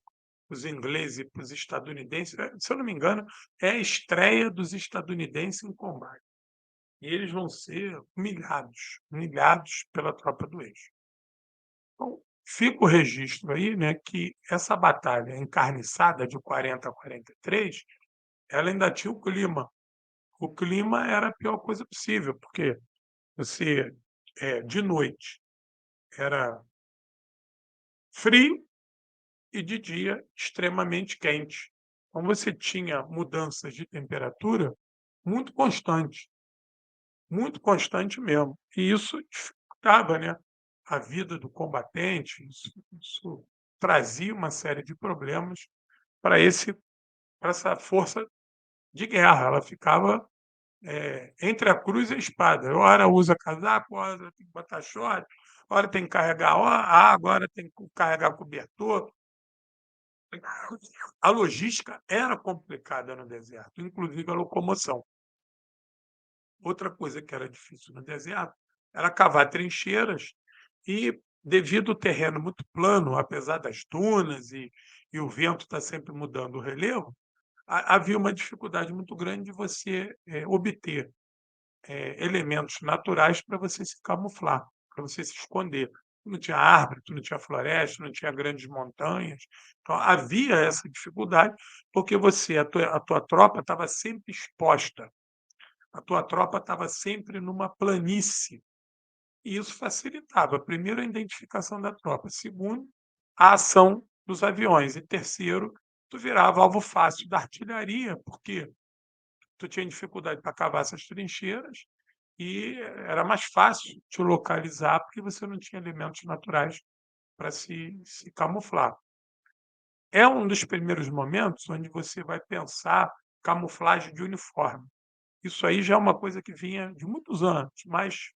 os ingleses e para os estadunidenses, se eu não me engano, é a estreia dos estadunidenses em combate. E eles vão ser humilhados, humilhados pela tropa do eixo. Então, fica o registro aí, né, que essa batalha encarniçada de 40 a 43, ela ainda tinha o clima. O clima era a pior coisa possível, porque você, de noite, era frio e de dia extremamente quente. Então você tinha mudanças de temperatura muito constantes, muito constante mesmo. E isso dificultava, né, a vida do combatente, isso trazia uma série de problemas para esse para essa força de guerra. Ela ficava, entre a cruz e a espada. Ora usa casaco, ora tem que botar short, ora tem que carregar agora tem que carregar cobertor. A logística era complicada no deserto, inclusive a locomoção. Outra coisa que era difícil no deserto era cavar trincheiras e, devido ao terreno muito plano, apesar das dunas e o vento estar sempre mudando o relevo, havia uma dificuldade muito grande de você obter elementos naturais para você se camuflar, para você se esconder. Tu não tinha árvore, tu não tinha floresta, não tinha grandes montanhas. Então, havia essa dificuldade, porque a tua tropa estava sempre exposta, a tua tropa estava sempre numa planície. E isso facilitava, primeiro, a identificação da tropa, segundo, a ação dos aviões, e terceiro, tu virava alvo fácil da artilharia, porque tu tinha dificuldade para cavar essas trincheiras e era mais fácil te localizar, porque você não tinha elementos naturais para se camuflar. É um dos primeiros momentos onde você vai pensar camuflagem de uniforme. Isso aí já é uma coisa que vinha de muitos anos, mas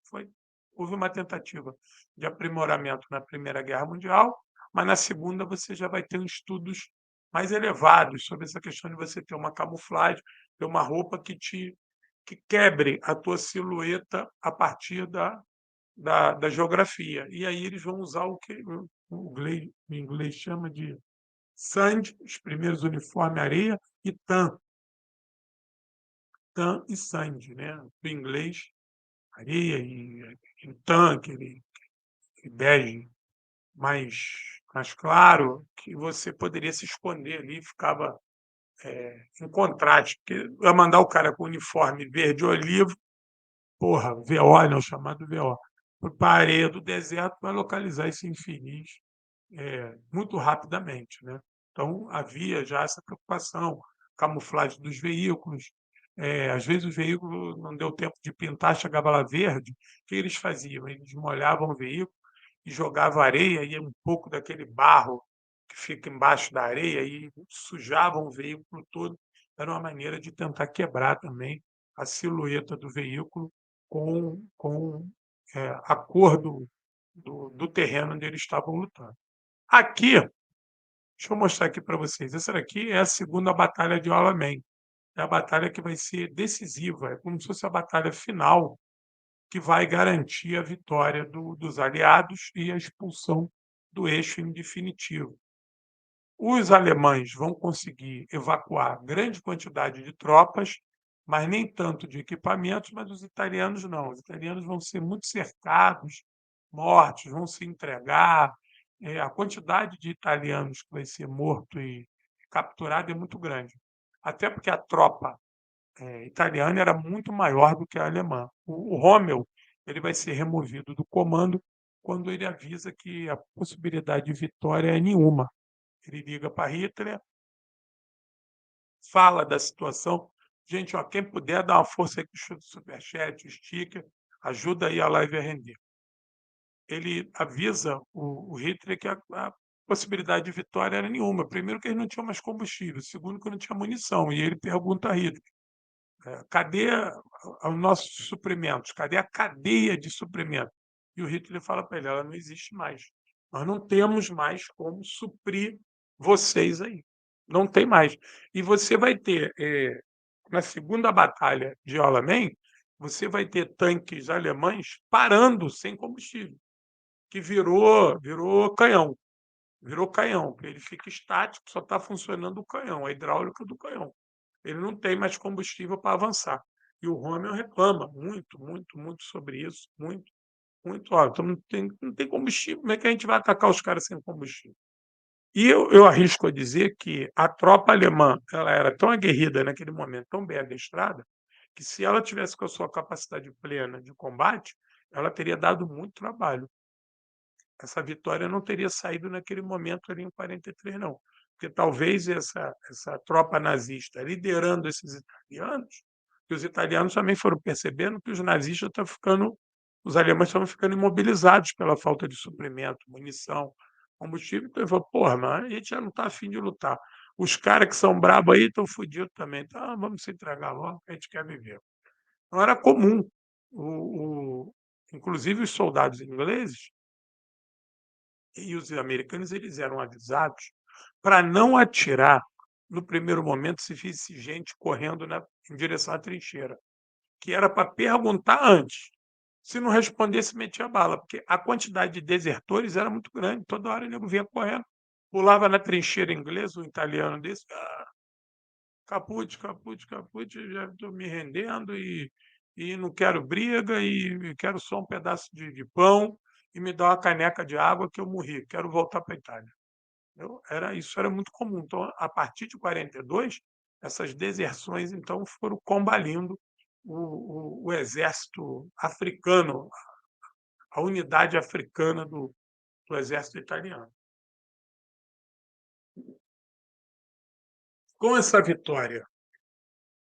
houve uma tentativa de aprimoramento na Primeira Guerra Mundial, mas na Segunda você já vai ter estudos mais elevados sobre essa questão de você ter uma camuflagem, ter uma roupa que quebre a tua silhueta a partir da geografia. E aí eles vão usar o que o inglês chama de sand, os primeiros uniformes areia, e tan e sand, né? Do inglês, areia e tan, aquele bege mais claro, que você poderia se esconder ali, ficava em contraste, porque ia mandar o cara com uniforme verde olivo, porra, VO, né, o chamado VO, para a areia do deserto, vai localizar esse infeliz muito rapidamente, né. Então, havia já essa preocupação, camuflagem dos veículos, às vezes o veículo não deu tempo de pintar, chegava lá verde, o que eles faziam? Eles molhavam o veículo e jogavam areia e um pouco daquele barro que fica embaixo da areia e sujavam o veículo todo. Era uma maneira de tentar quebrar também a silhueta do veículo com a cor do terreno onde eles estavam lutando. Aqui, deixa eu mostrar aqui para vocês. Essa daqui é a segunda batalha de Alamein. É a batalha que vai ser decisiva, é como se fosse a batalha final que vai garantir a vitória dos aliados e a expulsão do eixo em definitivo. Os alemães vão conseguir evacuar grande quantidade de tropas, mas nem tanto de equipamentos, mas os italianos não. Os italianos vão ser muito cercados, mortos, vão se entregar. A quantidade de italianos que vai ser morto e capturado é muito grande. Até porque a tropa, italiana era muito maior do que a alemã. O Rommel, ele vai ser removido do comando quando ele avisa que a possibilidade de vitória é nenhuma. Ele liga para Hitler, fala da situação. Gente, ó, quem puder dar uma força aí com o superchat, o sticker, ajuda aí a live a render. Ele avisa o Hitler que a possibilidade de vitória era nenhuma. Primeiro que eles não tinham mais combustível, segundo que não tinha munição. E ele pergunta a Hitler: cadê os nossos suprimentos? Cadê a cadeia de suprimento? E o Hitler fala para ele: ela não existe mais. Nós não temos mais como suprir vocês aí. Não tem mais. E você vai ter, na segunda batalha de Alamein, você vai ter tanques alemães parando sem combustível, que virou canhão. Virou canhão, porque ele fica estático, só está funcionando o canhão, a hidráulica do canhão. Ele não tem mais combustível para avançar. E o Rommel reclama muito, muito, muito sobre isso, muito, muito. Ó, então não tem combustível, como é que a gente vai atacar os caras sem combustível? E eu arrisco a dizer que a tropa alemã ela era tão aguerrida naquele momento, tão bem adestrada, que se ela tivesse com a sua capacidade plena de combate, ela teria dado muito trabalho. Essa vitória não teria saído naquele momento ali em 43 não, porque talvez essa tropa nazista liderando esses italianos, que os italianos também foram percebendo que os alemães estavam ficando imobilizados pela falta de suprimento, munição, combustível, então ele falou: "Porra, mas a gente já não está afim de lutar. Os caras que são brabos aí estão fodidos também, então vamos se entregar logo que a gente quer viver". Não era comum, o inclusive os soldados ingleses e os americanos eles eram avisados para não atirar no primeiro momento se visse gente correndo em direção à trincheira, que era para perguntar antes. Se não respondesse, metia a bala, porque a quantidade de desertores era muito grande, toda hora o nego vinha correndo, pulava na trincheira inglesa, um italiano desse, caput, caput, caput, já estou me rendendo e não quero briga e quero só um pedaço de pão e me dá uma caneca de água que eu morri, quero voltar para a Itália. Isso era muito comum. Então, a partir de 42, essas deserções então foram combalindo o exército africano, a unidade africana do exército italiano. Com essa vitória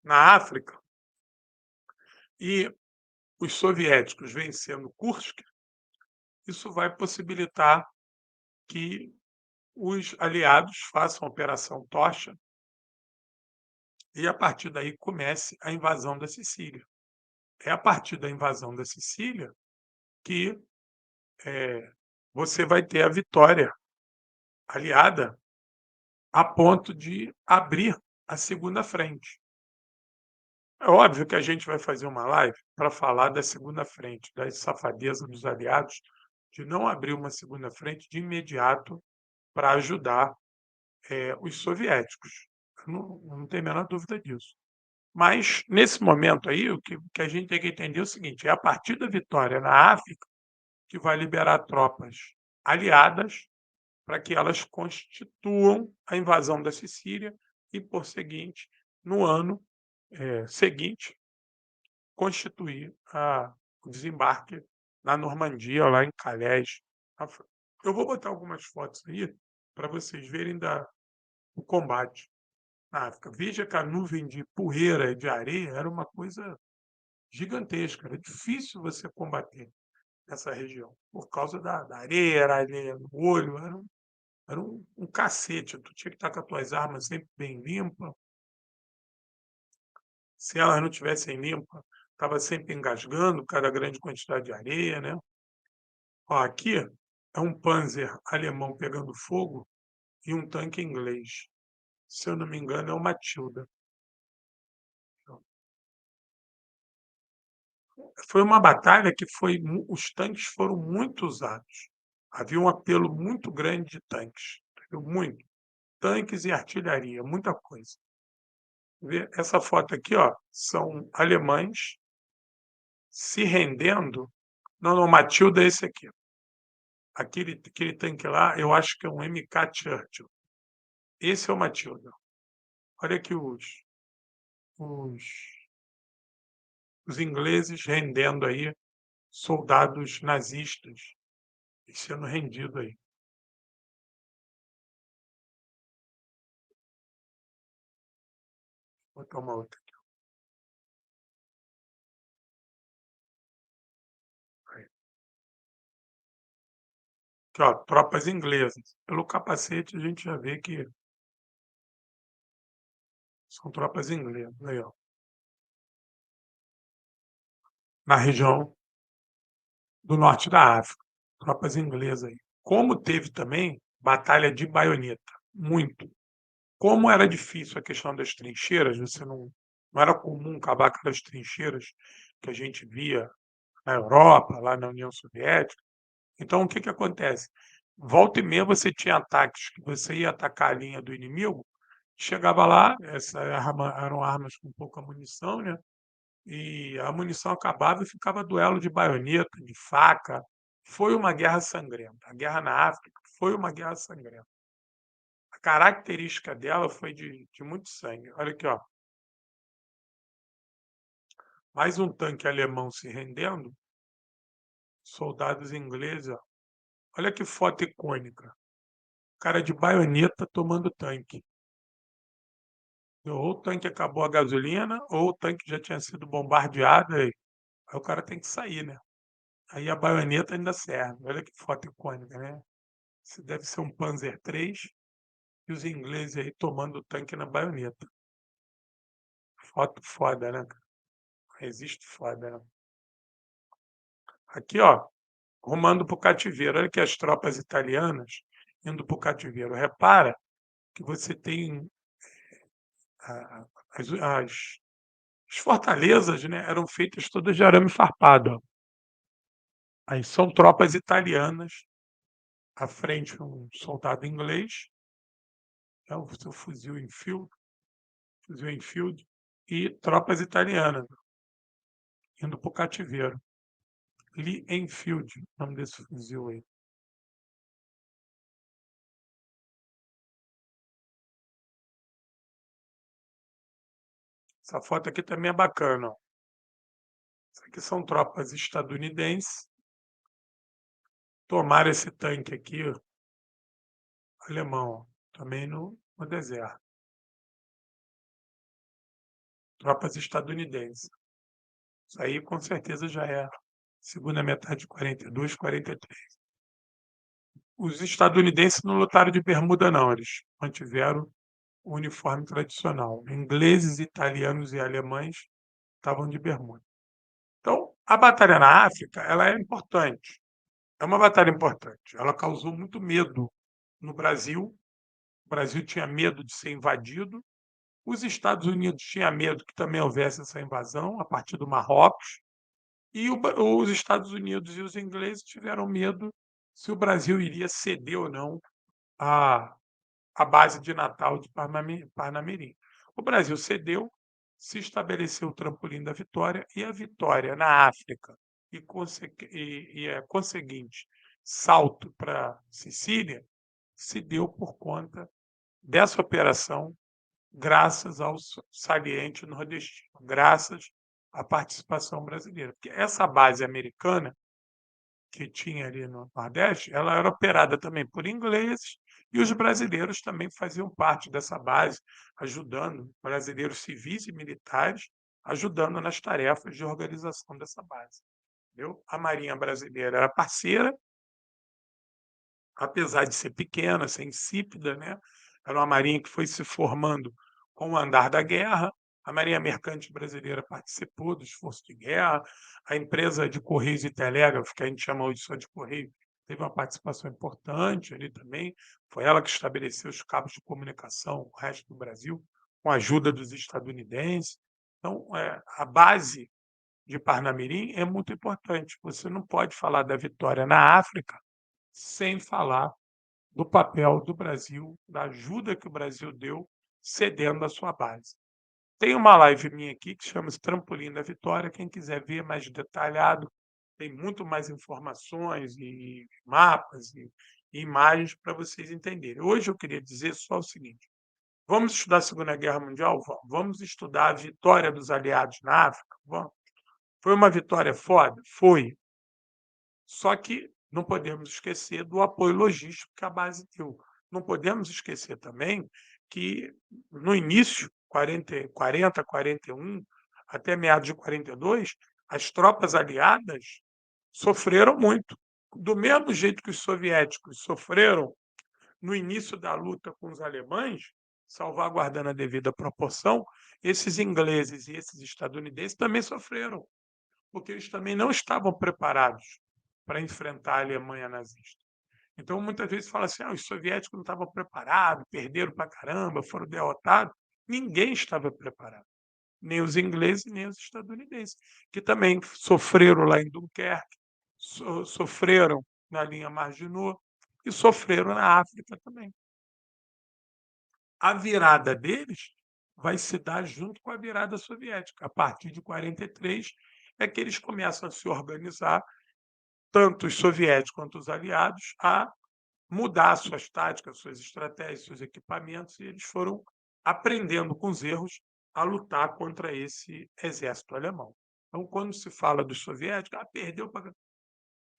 na África e os soviéticos vencendo Kursk, isso vai possibilitar que os aliados façam a Operação Tocha e, a partir daí, comece a invasão da Sicília. É a partir da invasão da Sicília que você vai ter a vitória aliada a ponto de abrir a segunda frente. É óbvio que a gente vai fazer uma live para falar da segunda frente, da safadeza dos aliados de não abrir uma segunda frente de imediato para ajudar os soviéticos. Eu não tenho a menor dúvida disso. Mas, nesse momento aí, o que a gente tem que entender é o seguinte: é a partir da vitória na África que vai liberar tropas aliadas para que elas constituam a invasão da Sicília e, por seguinte, no ano seguinte, constituir o desembarque na Normandia, lá em Calais, na França. Eu vou botar algumas fotos aí para vocês verem o combate na África. Veja que a nuvem de poeira e de areia era uma coisa gigantesca, era difícil você combater nessa região, por causa da areia, era areia no olho, era um cacete, tu tinha que estar com as tuas armas sempre bem limpas, se elas não tivessem limpas, estava sempre engasgando por causa da grande quantidade de areia, né. Ó, aqui é um Panzer alemão pegando fogo e um tanque inglês, se eu não me engano é o Matilda. Foi uma batalha que os tanques foram muito usados, havia um apelo muito grande de tanques, entendeu, muito. Tanques e artilharia, muita coisa. Vê, essa foto aqui, ó, são alemães se rendendo. Não, não, Matilda é esse aqui. Aquele tanque lá, eu acho que é um MK Churchill. Esse é o Matilda. Olha aqui os, os ingleses rendendo aí soldados nazistas e sendo rendido aí. Vou botar uma outra aqui. Aí. Aqui, ó, tropas inglesas. Pelo capacete a gente já vê que são tropas inglesas. Aí, ó, na região do norte da África. Tropas inglesas aí. Como teve também batalha de baioneta, muito. Como era difícil a questão das trincheiras, você não era comum acabar com aquelas trincheiras que a gente via na Europa, lá na União Soviética. Então o que que acontece? Volta e meia você tinha ataques que você ia atacar a linha do inimigo, chegava lá, essa arma eram armas com pouca munição, né, e a munição acabava e ficava duelo de baioneta, de faca. Foi uma guerra sangrenta. A guerra na África foi uma guerra sangrenta. A característica dela foi de muito sangue. Olha aqui, ó, mais um tanque alemão se rendendo, soldados ingleses, ó. Olha que foto icônica. Cara de baioneta tomando tanque. Ou o tanque acabou a gasolina, ou o tanque já tinha sido bombardeado, aí o cara tem que sair, né? Aí a baioneta ainda serve. Olha que foto icônica, né? Isso deve ser um Panzer III e os ingleses aí tomando o tanque na baioneta. Foto foda, né, cara? Registro foda, né? Aqui, ó, rumando para o cativeiro. Olha aqui as tropas italianas indo para o cativeiro. Repara que você tem a- as fortalezas, né, eram feitas todas de arame farpado. Ó. Aí são tropas italianas, à frente um soldado inglês, é o seu fuzil Enfield, e tropas italianas indo para o cativeiro. Lee Enfield, o nome desse fuzil aí. Essa foto aqui também é bacana. Ó. Isso aqui são tropas estadunidenses. Tomaram esse tanque aqui, ó, alemão, ó, também no deserto. Tropas estadunidenses. Isso aí com certeza já é segunda metade de 42, 43. Os estadunidenses não lutaram de bermuda, não, eles mantiveram o uniforme tradicional. Ingleses, italianos e alemães estavam de bermuda. Então, a batalha na África, ela é importante. É uma batalha importante. Ela causou muito medo no Brasil. O Brasil tinha medo de ser invadido. Os Estados Unidos tinham medo que também houvesse essa invasão a partir do Marrocos. E os Estados Unidos e os ingleses tiveram medo se o Brasil iria ceder ou não a a base de Natal de Parnamirim. O Brasil cedeu, se estabeleceu o trampolim da vitória, e a vitória na África e conseguinte salto para Sicília se deu por conta dessa operação, graças ao saliente nordestino, graças à participação brasileira. Porque essa base americana que tinha ali no Nordeste, ela era operada também por ingleses e os brasileiros também faziam parte dessa base, ajudando, brasileiros civis e militares, ajudando nas tarefas de organização dessa base. Entendeu? A Marinha Brasileira era parceira, apesar de ser pequena, ser insípida, né? Era uma marinha que foi se formando com o andar da guerra. A Marinha Mercante Brasileira participou do esforço de guerra. A empresa de Correios e Telégrafos, que a gente chama hoje só de Correio, teve uma participação importante ali também. Foi ela que estabeleceu os cabos de comunicação com o resto do Brasil, com a ajuda dos estadunidenses. Então, a base de Parnamirim é muito importante. Você não pode falar da vitória na África sem falar do papel do Brasil, da ajuda que o Brasil deu cedendo a sua base. Tem uma live minha aqui que chama-se Trampolim da Vitória, quem quiser ver mais detalhado, tem muito mais informações e mapas e imagens para vocês entenderem. Hoje eu queria dizer só o seguinte: vamos estudar a Segunda Guerra Mundial? Vamos. Vamos estudar a vitória dos aliados na África? Vamos. Foi uma vitória foda? Foi. Só que não podemos esquecer do apoio logístico que a base deu. Não podemos esquecer também que no início, 41, até meados de 42, as tropas aliadas sofreram muito. Do mesmo jeito que os soviéticos sofreram no início da luta com os alemães, salvaguardando a devida proporção, esses ingleses e esses estadunidenses também sofreram, porque eles também não estavam preparados para enfrentar a Alemanha nazista. Então, muitas vezes fala assim: os soviéticos não estavam preparados, perderam para caramba, foram derrotados. Ninguém estava preparado, nem os ingleses, nem os estadunidenses, que também sofreram lá em Dunkerque, sofreram na linha Maginot e sofreram na África também. A virada deles vai se dar junto com a virada soviética. A partir de 43 é que eles começam a se organizar, tanto os soviéticos quanto os aliados, a mudar suas táticas, suas estratégias, seus equipamentos, e eles foram aprendendo com os erros a lutar contra esse exército alemão. Então, quando se fala dos soviéticos, perdeu para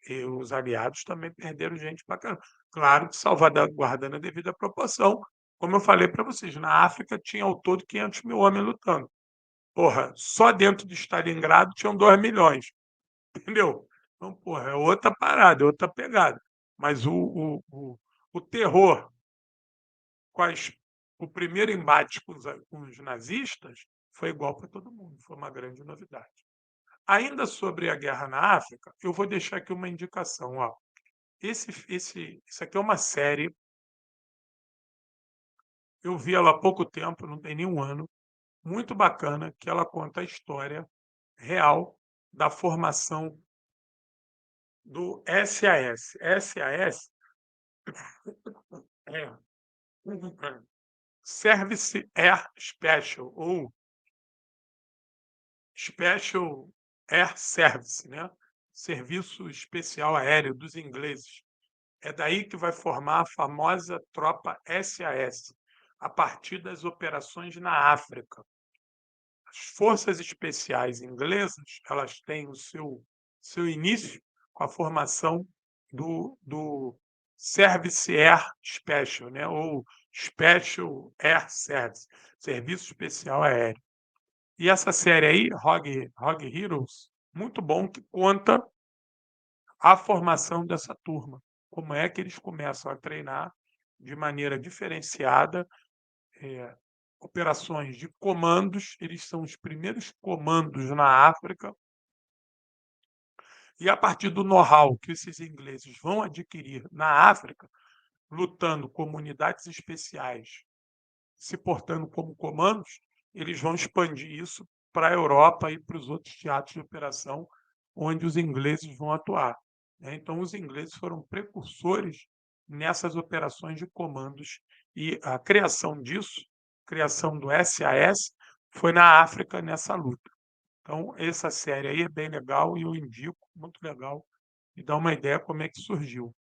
e os aliados também perderam gente pra caramba. Claro que salvaguardando a devida proporção, como eu falei para vocês, na África tinha ao todo 500.000 homens lutando. Porra, só dentro de Stalingrado tinham 2 milhões, entendeu? Então, porra, é outra parada, é outra pegada. Mas o terror com as o primeiro embate com os nazistas foi igual para todo mundo, foi uma grande novidade. Ainda sobre a guerra na África, eu vou deixar aqui uma indicação, ó. Isso aqui é uma série, eu vi ela há pouco tempo, não tem nem 1 ano, muito bacana, que ela conta a história real da formação do SAS. SAS é Service Air Special ou Special Air Service, né, Serviço Especial Aéreo dos ingleses. É daí que vai formar a famosa tropa SAS, a partir das operações na África. As forças especiais inglesas, elas têm o seu início com a formação do Service Air Special, né, ou Special Air Service, Serviço Especial Aéreo. E essa série aí, Rogue Heroes, muito bom, que conta a formação dessa turma, como é que eles começam a treinar de maneira diferenciada, eh, operações de comandos, eles são os primeiros comandos na África, e a partir do know-how que esses ingleses vão adquirir na África, lutando como unidades especiais, se portando como comandos, eles vão expandir isso para a Europa e para os outros teatros de operação onde os ingleses vão atuar, né. Então os ingleses foram precursores nessas operações de comandos e a criação disso, criação do SAS, foi na África nessa luta. Então essa série aí é bem legal e eu indico, muito legal, e dá uma ideia como é que surgiu.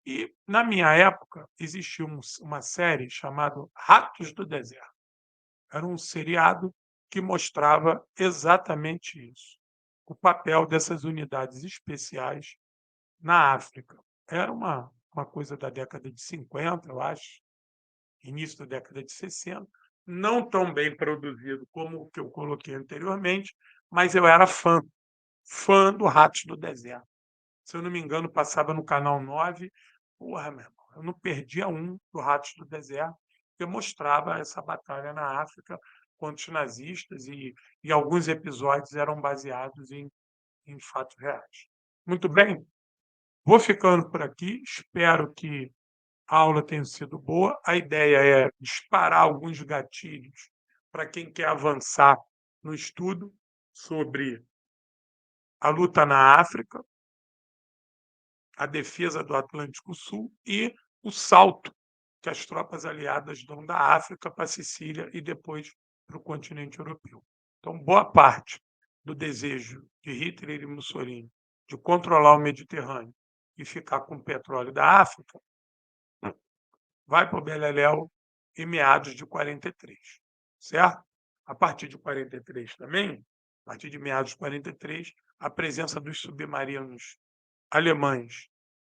E na minha época existia uma série chamada Ratos do Deserto. Era um seriado que mostrava exatamente isso, o papel dessas unidades especiais na África. Era uma coisa da década de 50, eu acho, início da década de 60, não tão bem produzido como o que eu coloquei anteriormente, mas eu era fã do Ratos do Deserto. Se eu não me engano, passava no canal 9. Porra, meu irmão, eu não perdia um do Ratos do Deserto, que mostrava essa batalha na África contra os nazistas e alguns episódios eram baseados em fatos reais. Muito bem, vou ficando por aqui, espero que a aula tenha sido boa. A ideia é disparar alguns gatilhos para quem quer avançar no estudo sobre a luta na África, a defesa do Atlântico Sul e o salto que as tropas aliadas dão da África para a Sicília e depois para o continente europeu. Então, boa parte do desejo de Hitler e Mussolini de controlar o Mediterrâneo e ficar com o petróleo da África vai para o beleléu em meados de 43, certo? A partir de 43 também, a partir de meados de 43, a presença dos submarinos alemães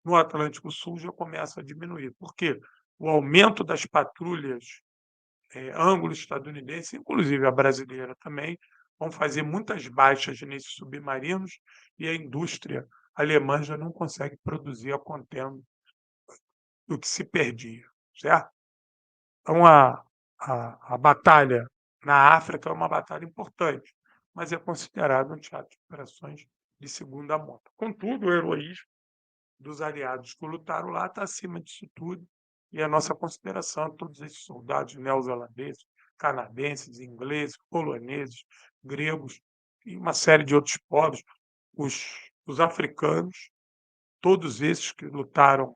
no Atlântico Sul já começa a diminuir. Por quê? O aumento das patrulhas anglo-estadunidense, inclusive a brasileira também, vão fazer muitas baixas nesses submarinos e a indústria alemã já não consegue produzir a contento do que se perdia, certo? Então a batalha na África é uma batalha importante, mas é considerado um teatro de operações de segunda monta. Contudo, o heroísmo dos aliados que lutaram lá está acima disso tudo, e a nossa consideração a todos esses soldados neozelandeses, canadenses, ingleses, poloneses, gregos e uma série de outros povos, os africanos, todos esses que lutaram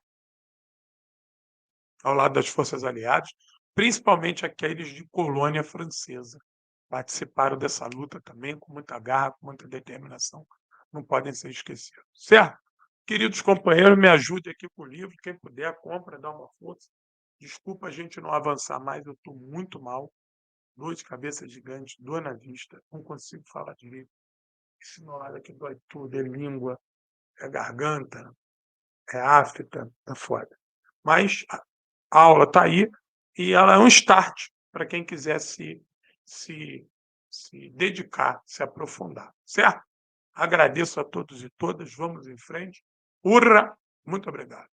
ao lado das forças aliadas, principalmente aqueles de colônia francesa, participaram dessa luta também com muita garra, com muita determinação, não podem ser esquecidos, certo? Queridos companheiros, me ajude aqui com o livro, quem puder, compra, dá uma força. Desculpa a gente não avançar mais, eu estou muito mal, dor de cabeça gigante, dor na vista, não consigo falar direito. Esse nó aqui dói tudo, é língua, é garganta, é afta, tá foda. Mas a aula está aí e ela é um start para quem quiser se, se dedicar, se aprofundar, certo? Agradeço a todos e todas, vamos em frente. Urra! Muito obrigado.